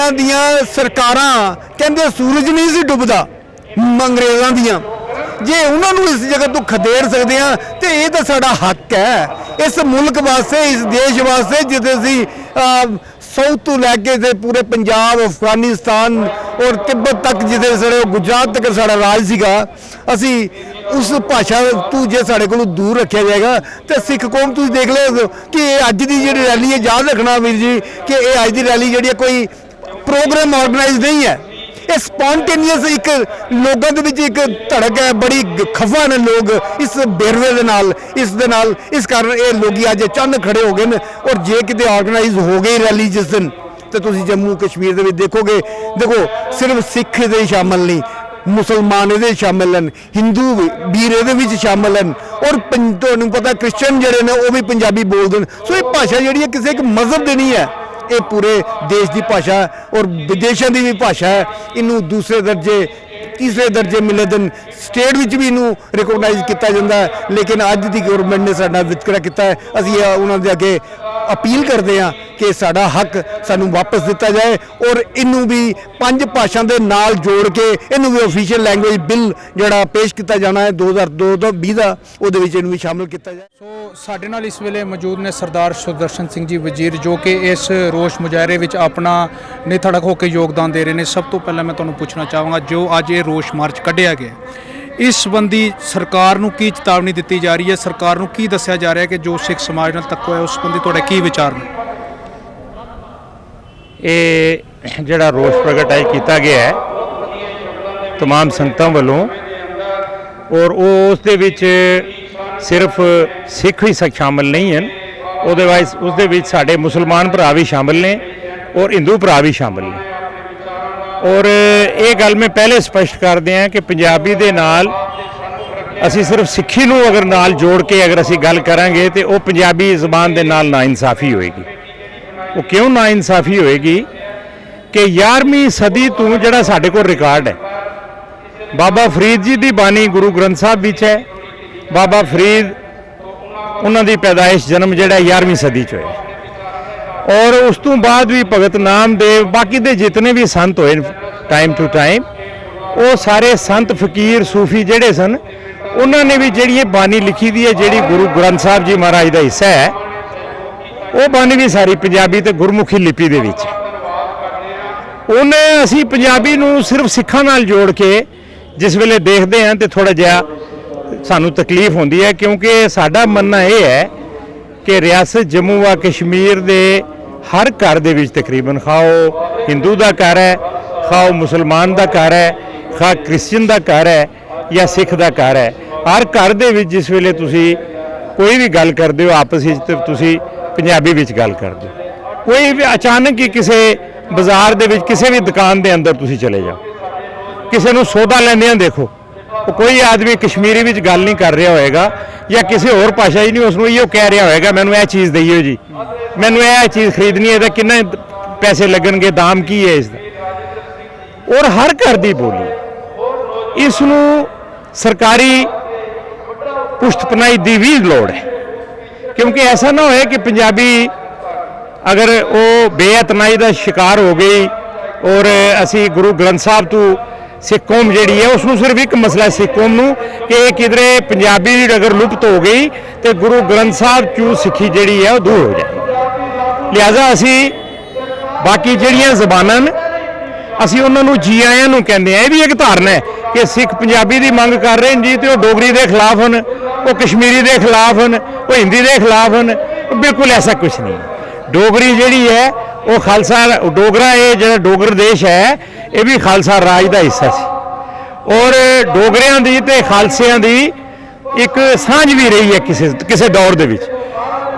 ਦੀਆਂ ਸਰਕਾਰਾਂ ਕਹਿੰਦੇ ਸੂਰਜ ਨਹੀਂ ਸੀ ਡੁੱਬਦਾ ਅੰਗਰੇਜ਼ਾਂ ਦੀਆਂ, ਜੇ ਉਹਨਾਂ ਨੂੰ ਇਸ ਜਗ੍ਹਾ ਤੋਂ ਖਦੇੜ ਸਕਦੇ ਆ ਤੇ ਇਹ ਤਾਂ ਸਾਡਾ ਹੱਕ ਹੈ ਇਸ ਮੁਲਕ ਵਾਸਤੇ, ਇਸ ਦੇਸ਼ ਵਾਸਤੇ, ਜਿੱਥੇ ਅਸੀਂ ਸਾਊਥ ਤੋਂ ਲੈ ਕੇ ਤੇ ਪੂਰੇ ਪੰਜਾਬ, ਅਫਗਾਨਿਸਤਾਨ ਔਰ ਤਿੱਬਤ ਤੱਕ, ਜਿੱਥੇ ਸਾਡੇ ਗੁਜਰਾਤ ਤੱਕ ਸਾਡਾ ਰਾਜ ਸੀਗਾ। ਅਸੀਂ ਉਸ ਭਾਸ਼ਾ ਤੋਂ ਜੇ ਸਾਡੇ ਕੋਲੋਂ ਦੂਰ ਰੱਖਿਆ ਜਾਏਗਾ ਤੇ ਸਿੱਖ ਕੌਮ ਤੁਸੀਂ ਦੇਖ ਲਿਓ ਕਿ ਇਹ ਅੱਜ ਦੀ ਜਿਹੜੀ ਰੈਲੀ ਹੈ, ਯਾਦ ਰੱਖਣਾ ਵੀਰ ਜੀ ਕਿ ਇਹ ਅੱਜ ਦੀ ਰੈਲੀ ਜਿਹੜੀ ਹੈ ਕੋਈ ਪ੍ਰੋਗਰਾਮ ਆਰਗੇਨਾਈਜ਼ ਨਹੀਂ ਹੈ। ਇਹ ਸਪੌਂਟੇਨੀਅਸ ਇੱਕ ਲੋਕਾਂ ਦੇ ਵਿੱਚ ਇੱਕ ਧੜਕ ਹੈ, ਬੜੀ ਖਫਾ ਨੇ ਲੋਕ ਇਸ ਬੇਰਵੇ ਦੇ ਨਾਲ, ਇਸ ਕਾਰਨ ਇਹ ਲੋਕੀ ਅੱਜ ਅਚਾਨਕ ਖੜੇ ਹੋ ਗਏ ਨੇ। ਔਰ ਜੇ ਕਿਤੇ ਆਰਗੇਨਾਈਜ਼ ਹੋ ਗਈ ਰੈਲੀ ਜਿਸ ਦਿਨ, ਤੇ ਤੁਸੀਂ ਜੰਮੂ ਕਸ਼ਮੀਰ ਦੇ ਵਿੱਚ ਦੇਖੋਗੇ, ਦੇਖੋ ਸਿਰਫ ਸਿੱਖ ਇਹਦੇ ਹੀ ਸ਼ਾਮਲ ਨਹੀਂ, ਮੁਸਲਮਾਨ ਇਹਦੇ ਸ਼ਾਮਲ ਹਨ, ਹਿੰਦੂ ਵੀਰ ਇਹਦੇ ਵਿੱਚ ਸ਼ਾਮਲ ਹਨ, ਔਰ ਤੁਹਾਨੂੰ ਪਤਾ ਕ੍ਰਿਸਚਨ ਜਿਹੜੇ ਨੇ ਉਹ ਵੀ ਪੰਜਾਬੀ ਬੋਲਦੇ ਨੇ। ਸੋ ਇਹ ਭਾਸ਼ਾ ਜਿਹੜੀ ਹੈ ਕਿਸੇ ਇੱਕ ਮਜ਼ਹਬ ਦੀ ਨਹੀਂ ਹੈ, ਇਹ ਪੂਰੇ ਦੇਸ਼ ਦੀ ਭਾਸ਼ਾ ਔਰ ਵਿਦੇਸ਼ਾਂ ਦੀ ਵੀ ਭਾਸ਼ਾ ਹੈ। ਇਹਨੂੰ ਦੂਸਰੇ ਦਰਜੇ, ਤੀਸਰੇ ਦਰਜੇ ਮਿਲੇ ਦਿਨ ਸਟੇਟ ਵਿੱਚ ਵੀ ਇਹਨੂੰ ਰਿਕੋਗਨਾਈਜ਼ ਕੀਤਾ ਜਾਂਦਾ ਹੈ। ਲੇਕਿਨ ਅੱਜ ਦੀ ਗਵਰਨਮੈਂਟ ਨੇ ਸਾਡਾ ਵਿਤਕਰਾ ਕੀਤਾ ਹੈ। ਅਸੀਂ ਉਹਨਾਂ ਦੇ ਅੱਗੇ ਅਪੀਲ ਕਰਦੇ ਹਾਂ ਕਿ ਸਾਡਾ ਹੱਕ ਸਾਨੂੰ ਵਾਪਸ ਦਿੱਤਾ ਜਾਏ ਔਰ ਇਹਨੂੰ ਵੀ 5 ਭਾਸ਼ਾ ਦੇ ਨਾਲ ਜੋੜ ਕੇ ਇਹਨੂੰ ਵੀ ਅਫੀਸ਼ੀਅਲ ਲੈਂਗੁਏਜ ਬਿੱਲ ਜਿਹੜਾ ਪੇਸ਼ ਕੀਤਾ ਜਾਣਾ ਹੈ 2020 ਦਾ, ਉਹਦੇ ਵਿੱਚ ਇਹਨੂੰ ਵੀ ਸ਼ਾਮਲ ਕੀਤਾ ਜਾਏ। ਸੋ ਸਾਡੇ ਨਾਲ ਇਸ ਵੇਲੇ ਮੌਜੂਦ ਨੇ ਸਰਦਾਰ ਸੁਦਰਸ਼ਨ ਸਿੰਘ ਜੀ ਵਜ਼ੀਰ, ਜੋ ਕਿ ਇਸ ਰੋਸ ਮੁਜ਼ਾਹਰੇ ਵਿੱਚ ਆਪਣਾ ਨਿਥੜਕ ਹੋ ਕੇ ਯੋਗਦਾਨ ਦੇ ਰਹੇ ਨੇ। ਸਭ ਤੋਂ ਪਹਿਲਾਂ ਮੈਂ ਤੁਹਾਨੂੰ ਪੁੱਛਣਾ ਚਾਹਾਂਗਾ, ਜੋ ਅੱਜ ਇਹ ਰੋਸ ਮਾਰਚ ਕੱਢਿਆ ਗਿਆ, ਇਸ ਸੰਬੰਧੀ ਸਰਕਾਰ ਨੂੰ ਕੀ ਚੇਤਾਵਨੀ ਦਿੱਤੀ ਜਾ ਰਹੀ ਹੈ? ਸਰਕਾਰ ਨੂੰ ਕੀ ਦੱਸਿਆ ਜਾ ਰਿਹਾ ਕਿ ਜੋ ਸਿੱਖ ਸਮਾਜ ਨਾਲ ਧੱਕਾ ਹੋਇਆ, ਉਸ ਸੰਬੰਧੀ ਤੁਹਾਡੇ ਕੀ ਵਿਚਾਰ ਨੇ? ਇਹ ਜਿਹੜਾ ਰੋਸ ਪ੍ਰਗਟਾਈ ਕੀਤਾ ਗਿਆ ਹੈ तमाम ਸੰਗਤਾਂ ਵੱਲੋਂ, ਔਰ ਉਸ ਦੇ ਵਿੱਚ ਸਿਰਫ ਸਿੱਖ ਹੀ ਸ਼ਾਮਲ ਨਹੀਂ ਹਨ, ਉਸ ਦੇ ਵਿੱਚ ਸਾਡੇ ਮੁਸਲਮਾਨ ਭਰਾ ਵੀ ਸ਼ਾਮਲ ਨੇ ਔਰ ਹਿੰਦੂ ਭਰਾ ਵੀ ਸ਼ਾਮਲ ਨੇ। ਔਰ ਇਹ ਗੱਲ ਮੈਂ ਪਹਿਲੇ ਸਪਸ਼ਟ ਕਰਦੇ ਹਾਂ ਕਿ ਪੰਜਾਬੀ ਦੇ ਨਾਲ ਅਸੀਂ ਸਿਰਫ ਸਿੱਖੀ ਨੂੰ ਅਗਰ ਨਾਲ ਜੋੜ ਕੇ ਅਗਰ ਅਸੀਂ ਗੱਲ ਕਰਾਂਗੇ ਤੇ ਉਹ ਪੰਜਾਬੀ ਜ਼ਬਾਨ ਦੇ ਨਾਲ ਨਾਇਨਸਾਫੀ ਹੋਏਗੀ। ਉਹ ਕਿਉਂ ਨਾਇਨਸਾਫੀ ਹੋਏਗੀ ਕਿ 11ਵੀਂ ਸਦੀ ਤੋਂ ਜਿਹੜਾ ਸਾਡੇ ਕੋਲ ਰਿਕਾਰਡ ਹੈ, ਬਾਬਾ ਫਰੀਦ ਜੀ ਦੀ ਬਾਣੀ ਗੁਰੂ ਗ੍ਰੰਥ ਸਾਹਿਬ ਵਿੱਚ ਹੈ। ਬਾਬਾ ਫਰੀਦ ਉਹਨਾਂ ਦੀ ਪੈਦਾਇਸ਼ ਜਨਮ ਜਿਹੜਾ 11ਵੀਂ ਸਦੀ 'ਚ ਹੋਇਆ, ਔਰ ਉਸ ਤੋਂ ਬਾਅਦ ਵੀ ਭਗਤ ਨਾਮਦੇਵ, ਬਾਕੀ ਦੇ ਜਿਤਨੇ ਵੀ ਸੰਤ ਹੋਏ ਟਾਈਮ ਟੂ ਟਾਈਮ, ਉਹ ਸਾਰੇ ਸੰਤ ਫਕੀਰ ਸੂਫੀ ਜਿਹੜੇ ਸਨ, ਉਹਨਾਂ ਨੇ ਵੀ ਜਿਹੜੀ ਇਹ ਬਾਣੀ ਲਿਖੀ ਦੀ ਹੈ, ਜਿਹੜੀ ਗੁਰੂ ਗ੍ਰੰਥ ਸਾਹਿਬ ਜੀ ਮਹਾਰਾਜ ਦਾ ਹਿੱਸਾ ਹੈ, ਉਹ ਬਾਣੀ ਵੀ ਸਾਰੀ ਪੰਜਾਬੀ ਤੇ ਗੁਰਮੁਖੀ ਲਿਪੀ ਦੇ ਵਿੱਚ। ਉਹਨੇ ਅਸੀਂ ਪੰਜਾਬੀ ਨੂੰ ਸਿਰਫ ਸਿੱਖਾਂ ਨਾਲ ਜੋੜ ਕੇ ਜਿਸ ਵੇਲੇ ਦੇਖਦੇ ਹਾਂ ਤੇ ਥੋੜਾ ਜਿਹਾ ਸਾਨੂੰ ਤਕਲੀਫ ਹੁੰਦੀ ਹੈ, ਕਿਉਂਕਿ ਸਾਡਾ ਮੰਨਣਾ ਇਹ ਹੈ ਕਿ ਰਿਆਸਤ ਜੰਮੂ व ਕਸ਼ਮੀਰ ਦੇ ਹਰ ਘਰ ਦੇ ਵਿੱਚ ਤਕਰੀਬਨ, ਖਾਓ ਹਿੰਦੂ ਦਾ ਘਰ ਹੈ, ਖਾਓ ਮੁਸਲਮਾਨ ਦਾ ਘਰ ਹੈ, ਖਾ ਕ੍ਰਿਸਚਨ ਦਾ ਘਰ ਹੈ ਜਾਂ ਸਿੱਖ ਦਾ ਘਰ ਹੈ, ਹਰ ਘਰ ਦੇ ਵਿੱਚ ਜਿਸ ਵੇਲੇ ਤੁਸੀਂ ਕੋਈ ਵੀ ਗੱਲ ਕਰਦੇ ਹੋ ਆਪਸ ਵਿੱਚ ਤੇ ਤੁਸੀਂ ਪੰਜਾਬੀ ਵਿੱਚ ਗੱਲ ਕਰਦੇ ਹੋ। ਕੋਈ ਵੀ ਅਚਾਨਕ ਹੀ ਕਿਸੇ ਬਾਜ਼ਾਰ ਦੇ ਵਿੱਚ ਕਿਸੇ ਵੀ ਦੁਕਾਨ ਦੇ ਅੰਦਰ ਤੁਸੀਂ ਚਲੇ ਜਾਓ, ਕਿਸੇ ਨੂੰ ਸੌਦਾ ਲੈਂਦਿਆਂ ਦੇਖੋ, ਉਹ ਕੋਈ ਆਦਮੀ ਕਸ਼ਮੀਰੀ ਵਿੱਚ ਗੱਲ ਨਹੀਂ ਕਰ ਰਿਹਾ ਹੋਏਗਾ ਜਾਂ ਕਿਸੇ ਹੋਰ ਭਾਸ਼ਾ ਹੀ ਨਹੀਂ, ਉਸ ਨੂੰ ਇਹੋ ਕਹਿ ਰਿਹਾ ਹੋਏਗਾ ਮੈਨੂੰ ਇਹ ਚੀਜ਼ ਦਈਓ ਜੀ, ਮੈਨੂੰ ਇਹ ਚੀਜ਼ ਖਰੀਦਣੀ ਹੈ, ਇਹਦਾ ਕਿੰਨੇ ਪੈਸੇ ਲੱਗਣਗੇ, ਦਾਮ ਕੀ ਹੈ ਇਸ ਦਾ। ਔਰ ਹਰ ਘਰ ਦੀ ਬੋਲੀ, ਇਸ ਨੂੰ ਸਰਕਾਰੀ ਪੁਸ਼ਤਪਨਾਹੀ ਦੀ ਵੀ ਲੋੜ ਹੈ, ਕਿਉਂਕਿ ਐਸਾ ਨਾ ਹੋਏ ਕਿ ਪੰਜਾਬੀ ਅਗਰ ਉਹ ਬੇਅਤਨਾਈ ਦਾ ਸ਼ਿਕਾਰ ਹੋ ਗਈ ਔਰ ਅਸੀਂ ਗੁਰੂ ਗ੍ਰੰਥ ਸਾਹਿਬ ਤੋਂ ਸਿੱਖ ਕੌਮ ਜਿਹੜੀ ਹੈ ਉਸ ਨੂੰ ਸਿਰਫ ਇੱਕ ਮਸਲਾ ਸਿੱਖ ਕੌਮ ਨੂੰ ਕਿ ਇਹ ਕਿਧਰੇ ਪੰਜਾਬੀ ਅਗਰ ਲੁਪਤ ਹੋ ਗਈ ਤੇ ਗੁਰੂ ਗ੍ਰੰਥ ਸਾਹਿਬ ਚੋਂ ਸਿੱਖੀ ਜਿਹੜੀ ਹੈ ਉਹ ਦੂਰ ਹੋ ਜਾਏ। ਲਿਹਾਜ਼ਾ ਅਸੀਂ ਬਾਕੀ ਜਿਹੜੀਆਂ ਜ਼ਬਾਨਾਂ ਨੇ ਅਸੀਂ ਉਹਨਾਂ ਨੂੰ ਜੀ ਆਇਆਂ ਨੂੰ ਕਹਿੰਦੇ ਆ। ਇਹ ਵੀ ਇੱਕ ਧਾਰਨਾ ਹੈ ਕਿ ਸਿੱਖ ਪੰਜਾਬੀ ਦੀ ਮੰਗ ਕਰ ਰਹੇ ਨੇ ਜੀ ਤੇ ਉਹ ਡੋਗਰੀ ਦੇ ਖਿਲਾਫ ਹਨ, ਉਹ ਕਸ਼ਮੀਰੀ ਦੇ ਖਿਲਾਫ ਹਨ, ਉਹ ਹਿੰਦੀ ਦੇ ਖਿਲਾਫ ਹਨ। ਬਿਲਕੁਲ ਐਸਾ ਕੁਝ ਨਹੀਂ। ਡੋਗਰੀ ਜਿਹੜੀ ਹੈ ਉਹ ਖਾਲਸਾ ਡੋਗਰਾ, ਇਹ ਜਿਹੜਾ ਡੋਗਰ ਦੇਸ਼ ਹੈ ਇਹ ਵੀ ਖਾਲਸਾ ਰਾਜ ਦਾ ਹਿੱਸਾ ਸੀ ਔਰ ਡੋਗਰਿਆਂ ਦੀ ਤੇ ਖਾਲਸਿਆਂ ਦੀ एक सांझ भी रही है किसी दौर दे विच।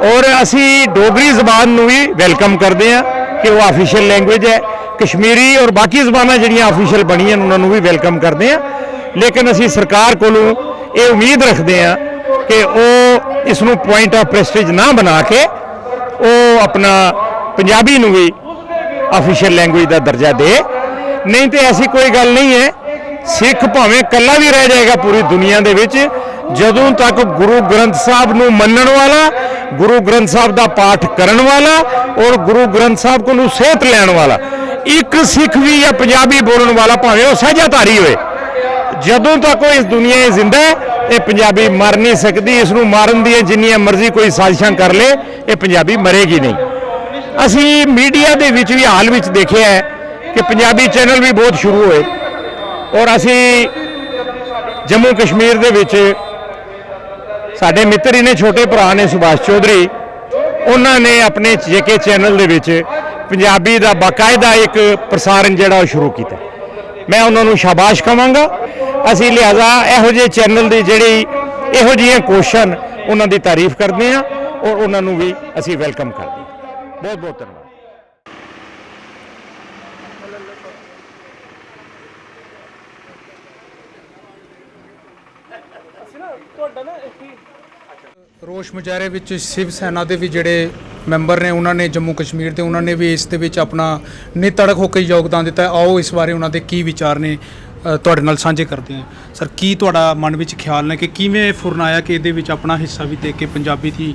और असी डोगरी जबान नूं भी वैलकम करते हैं कि वो ऑफिशियल लैंग्वेज है। कश्मीरी और बाकी जबानां जिहड़ियां ऑफिशियल बणियां उन्होंने भी वैलकम करते हैं, लेकिन असी सरकार कोलों ये उम्मीद रखते हैं कि वो इसनूं पॉइंट ऑफ प्रेस्टिज ना बना के वो अपना पंजाबी नूं भी ऑफिशियल लैंग्वेज का दर्जा दे। नहीं तो ऐसी कोई गल नहीं है, सिख भावें कल्ला भी रह जाएगा पूरी दुनिया दे विच, जदों तक गुरु ग्रंथ साहब नूं मनण वाला, गुरु ग्रंथ साहब दा पाठ करन वाला और गुरु ग्रंथ साहब कोलों सेहत लैण वाला एक सिख भी या पंजाबी बोलण वाला भावें वो साझाधारी होए, जदों तक वो इस दुनिया में जिंदा है ये पंजाबी मर नहीं सकती। इसनूं मारन दी जिन्नियां मर्जी कोई साजिशां कर ले, ये पंजाबी मरेगी नहीं। असी मीडिया दे विच भी हाल विच देखिया है कि पंजाबी चैनल भी बहुत शुरू होए, और असी जम्मू कश्मीर दे विच साडे मित्र ने छोटे भरा ने सुभाष चौधरी, उन्होंने अपने जेके चैनल दे विच पंजाबी दा बाकायदा एक प्रसारण जिहड़ा शुरू किया। मैं उन्होंने शाबाश कहांगा। असी लिहाजा इहो जिहे चैनल की जिहड़ी इहो जिहियां कोशिशां उन्हां दी तारीफ करते हैं और उन्होंने भी असी वैलकम करते हैं। बहुत बहुत धन्यवाद। ਰੋਸ਼ ਮੁਜ਼ਾਹਰੇ ਵਿੱਚ ਸ਼ਿਵ ਸੈਨਾ ਦੇ ਵੀ ਜਿਹੜੇ ਮੈਂਬਰ ਨੇ ਉਹਨਾਂ ਨੇ ਜੰਮੂ ਕਸ਼ਮੀਰ ਦੇ ਉਹਨਾਂ ਨੇ ਵੀ ਇਸ ਦੇ ਵਿੱਚ ਆਪਣਾ ਨਿਤੜਕ ਹੋ ਕੇ ਯੋਗਦਾਨ ਦਿੱਤਾ। ਆਓ ਇਸ ਬਾਰੇ ਉਹਨਾਂ ਦੇ ਕੀ ਵਿਚਾਰ ਨੇ ਤੁਹਾਡੇ ਨਾਲ ਸਾਂਝੇ ਕਰਦੇ ਹਾਂ। ਸਰ, ਕੀ ਤੁਹਾਡਾ ਮਨ ਵਿੱਚ ਖਿਆਲ ਨੇ ਕਿ ਕਿਵੇਂ ਫੁਰਨਾਇਆ ਕਿ ਇਹਦੇ ਵਿੱਚ ਆਪਣਾ ਹਿੱਸਾ ਵੀ ਦੇ ਕੇ ਪੰਜਾਬੀ ਦੀ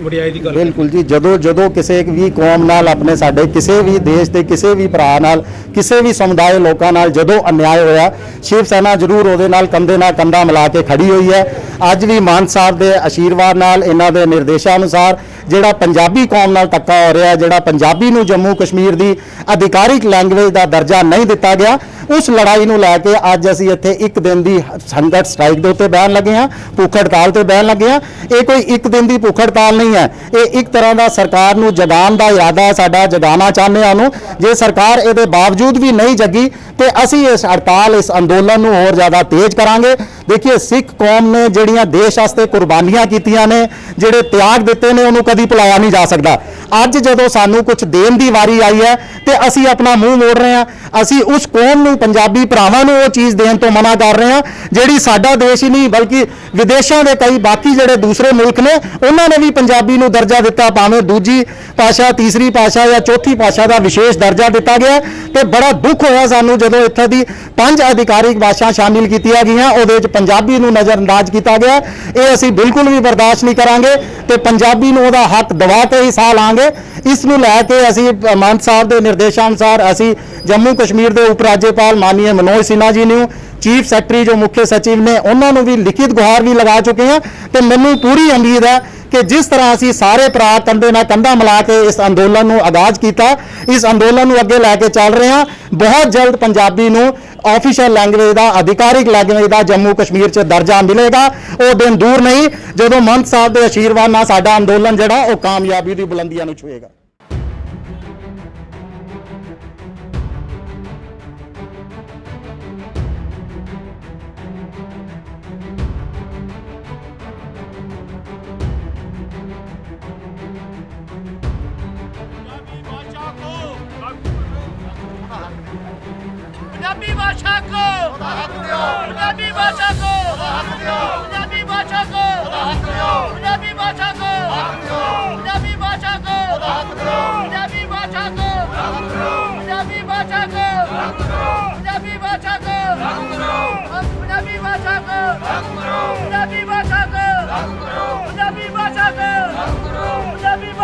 ਵਡਿਆਈ ਦੀ ਗੱਲ? ਬਿਲਕੁਲ ਜੀ, ਜਦੋਂ ਕਿਸੇ ਵੀ ਕੌਮ ਨਾਲ ਆਪਣੇ ਸਾਡੇ ਕਿਸੇ ਵੀ ਦੇਸ਼ ਦੇ ਕਿਸੇ ਵੀ ਭਰਾ ਨਾਲ ਕਿਸੇ ਵੀ ਸਮੁਦਾਇ ਲੋਕਾਂ ਨਾਲ ਜਦੋਂ ਅਨਿਆਏ ਹੋਇਆ, ਸ਼ਿਵ ਸੈਨਾ ਜ਼ਰੂਰ ਉਹਦੇ ਨਾਲ ਕੰਧੇ ਨਾਲ ਕੰਧਾ ਮਿਲਾ ਕੇ ਖੜੀ ਹੋਈ ਹੈ। ਅੱਜ ਵੀ ਮਾਨ ਸਾਹਿਬ ਦੇ ਆਸ਼ੀਰਵਾਦ ਨਾਲ, ਇਹਨਾਂ ਦੇ ਨਿਰਦੇਸ਼ਾਂ ਅਨੁਸਾਰ ਜਿਹੜਾ ਪੰਜਾਬੀ ਕੌਮ ਨਾਲ ਧੱਕਾ ਹੋ ਰਿਹਾ, ਜਿਹੜਾ ਪੰਜਾਬੀ ਨੂੰ ਜੰਮੂ ਕਸ਼ਮੀਰ ਦੀ ਅਧਿਕਾਰਿਕ ਲੈਂਗੁਏਜ ਦਾ ਦਰਜਾ ਨਹੀਂ ਦਿੱਤਾ ਗਿਆ, ਉਸ ਲੜਾਈ ਨੂੰ ਲੈ ਕੇ ਅੱਜ ਅਸੀਂ ਇੱਥੇ ਇੱਕ ਦਿਨ ਦੀ ਸੰਗਠ ਸਟ੍ਰਾਈਕ ਦੇ ਉੱਤੇ ਬਹਿਣ ਲੱਗੇ ਹਾਂ, ਭੁੱਖ ਹੜਤਾਲ ਤੇ ਬਹਿਣ ਲੱਗੇ ਹਾਂ। ਇਹ ਕੋਈ ਇੱਕ ਦਿਨ ਦੀ ਭੁੱਖ ਹੜਤਾਲ ਨਹੀਂ ਹੈ, ਇਹ ਇੱਕ ਤਰ੍ਹਾਂ ਦਾ ਸਰਕਾਰ ਨੂੰ ਜਗਾਉਣ ਦਾ ਇਰਾਦਾ ਹੈ, ਸਾਡਾ ਜਗਾਉਣਾ ਚਾਹੁੰਦੇ ਹਾਂ ਉਹਨੂੰ। ਜੇ ਸਰਕਾਰ ਇਹਦੇ ਬਾਵਜੂਦ ਵੀ ਨਹੀਂ ਜਗੀ ਤੇ ਅਸੀਂ ਇਸ ਹੜਤਾਲ, ਇਸ ਅੰਦੋਲਨ ਨੂੰ ਹੋਰ ਜ਼ਿਆਦਾ ਤੇਜ਼ ਕਰਾਂਗੇ। ਦੇਖੀਏ, ਸਿੱਖ ਕੌਮ ਨੇ ਜਿਹੜੀਆਂ ਦੇਸ਼ ਵਾਸਤੇ ਕੁਰਬਾਨੀਆਂ ਕੀਤੀਆਂ ਨੇ, ਜਿਹੜੇ ਤਿਆਗ ਦਿੱਤੇ ਨੇ, ਉਹਨੂੰ ਕਦੀ ਭੁਲਾਇਆ ਨਹੀਂ ਜਾ ਸਕਦਾ। ਅੱਜ ਜਦੋਂ ਸਾਨੂੰ ਕੁਝ ਦੇਣ ਦੀ ਵਾਰੀ ਆਈ ਹੈ ਤੇ ਅਸੀਂ ਆਪਣਾ ਮੂੰਹ ਮੋੜ ਰਹੇ ਹਾਂ। ਅਸੀਂ ਉਸ ਕੌਮ ਨੂੰ, ਪੰਜਾਬੀ ਭਰਾਵਾਂ ਨੂੰ ਉਹ ਚੀਜ਼ ਦੇਣ ਤੋਂ ਮਨਾ ਕਰ ਰਹੇ ਹਾਂ ਜਿਹੜੀ ਸਾਡਾ ਦੇਸ਼ ਹੀ ਨਹੀਂ ਬਲਕਿ ਵਿਦੇਸ਼ਾਂ ਦੇ ਕਈ ਬਾਕੀ ਜਿਹੜੇ ਦੂਸਰੇ ਮੁਲਕ ਨੇ ਉਹਨਾਂ ਨੇ ਵੀ ਪੰਜਾਬੀ ਨੂੰ ਦਰਜਾ ਦਿੱਤਾ, ਭਾਵੇਂ ਦੂਜੀ ਭਾਸ਼ਾ, ਤੀਸਰੀ ਭਾਸ਼ਾ ਜਾਂ ਚੌਥੀ ਭਾਸ਼ਾ ਦਾ ਵਿਸ਼ੇਸ਼ ਦਰਜਾ ਦਿੱਤਾ ਗਿਆ। ਤੇ ਬੜਾ ਦੁੱਖ ਹੋਇਆ ਸਾਨੂੰ ਜਦੋਂ ਇੱਥੇ ਦੀ 5 ਅਧਿਕਾਰਿਕ ਭਾਸ਼ਾ ਸ਼ਾਮਿਲ ਕੀਤੀਆਂ ਗਈਆਂ, ਉਹਦੇ ਵਿੱਚ ਪੰਜਾਬੀ ਨੂੰ ਨਜ਼ਰਅੰਦਾਜ਼ ਕੀਤਾ ਗਿਆ। ਇਹ ਅਸੀਂ ਬਿਲਕੁਲ ਵੀ ਬਰਦਾਸ਼ਤ ਨਹੀਂ ਕਰਾਂਗੇ ਤੇ ਪੰਜਾਬੀ ਨੂੰ ਉਹਦਾ ਹੱਕ ਦਿਵਾ ਕੇ ਹੀ ਸਾਹ ਲਾਂਗੇ। ਇਸ ਨੂੰ ਲੈ ਕੇ ਅਸੀਂ ਮਾਨ ਸਾਹਿਬ ਦੇ ਨਿਰਦੇਸ਼ਾਂ ਅਨੁਸਾਰ ਅਸੀਂ ਜੰਮੂ ਕਸ਼ਮੀਰ ਦੇ ਉਪ ਰਾਜਪਾਲ ਮਾਨनीय मनोज सिन्हा जी ਨੂੰ, ਚੀਫ ਸੈਕਟਰੀ ਜੋ ਮੁੱਖ ਸਚਿਵ ਨੇ, ਉਹਨਾਂ ਨੂੰ ਵੀ ਲਿਖਿਤ ਗੁਹਾਰ ਵੀ ਲਗਾ ਚੁੱਕੇ ਹਾਂ। ਤੇ ਮੈਨੂੰ ਪੂਰੀ ਉਮੀਦ ਹੈ ਕਿ ਜਿਸ ਤਰ੍ਹਾਂ ਅਸੀਂ ਸਾਰੇ ਭਰਾ ਕੰਧੇ ਨਾਲ ਕੰਧਾ ਮਿਲਾ ਕੇ ਇਸ ਅੰਦੋਲਨ ਨੂੰ ਆਗਾਜ਼ ਕੀਤਾ, ਇਸ ਅੰਦੋਲਨ ਨੂੰ ਅੱਗੇ ਲੈ ਕੇ ਚੱਲ ਰਹੇ ਹਾਂ। ਬਹੁਤ ਜਲਦ ਪੰਜਾਬੀ ਨੂੰ ਆਫੀਸ਼ੀਅਲ ਲੈਂਗੁਏਜ ਦਾ, ਅਧਿਕਾਰਿਕ ਲੈਂਗੁਏਜ ਦਾ ਜੰਮੂ ਕਸ਼ਮੀਰ 'ਚ ਦਰਜਾ ਮਿਲੇਗਾ। ਉਹ ਦਿਨ ਦੂਰ ਨਹੀਂ ਜਦੋਂ ਮੰਤ ਸਾਹਿਬ ਦੇ ਆਸ਼ੀਰਵਾਦ ਨਾਲ ਸਾਡਾ ਅੰਦੋਲਨ ਜਿਹੜਾ ਉਹ ਕਾਮਯਾਬੀ ਦੀ ਬੁਲੰਦੀਆਂ ਨੂੰ ਛੂਹੇਗਾ। पंजाबी भाषा को पंजाबी भाषा को पंजाबी भाषा को पंजाबी भाषा को पंजाबी भाषा को पंजाबी भाषा को पंजाबी भाषा को पंजाबी भाषा को पंजाबी भाषा को पंजाबी भाषा को पंजाबी भाषा को पंजाबी भाषा को पंजाबी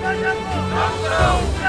भाषा को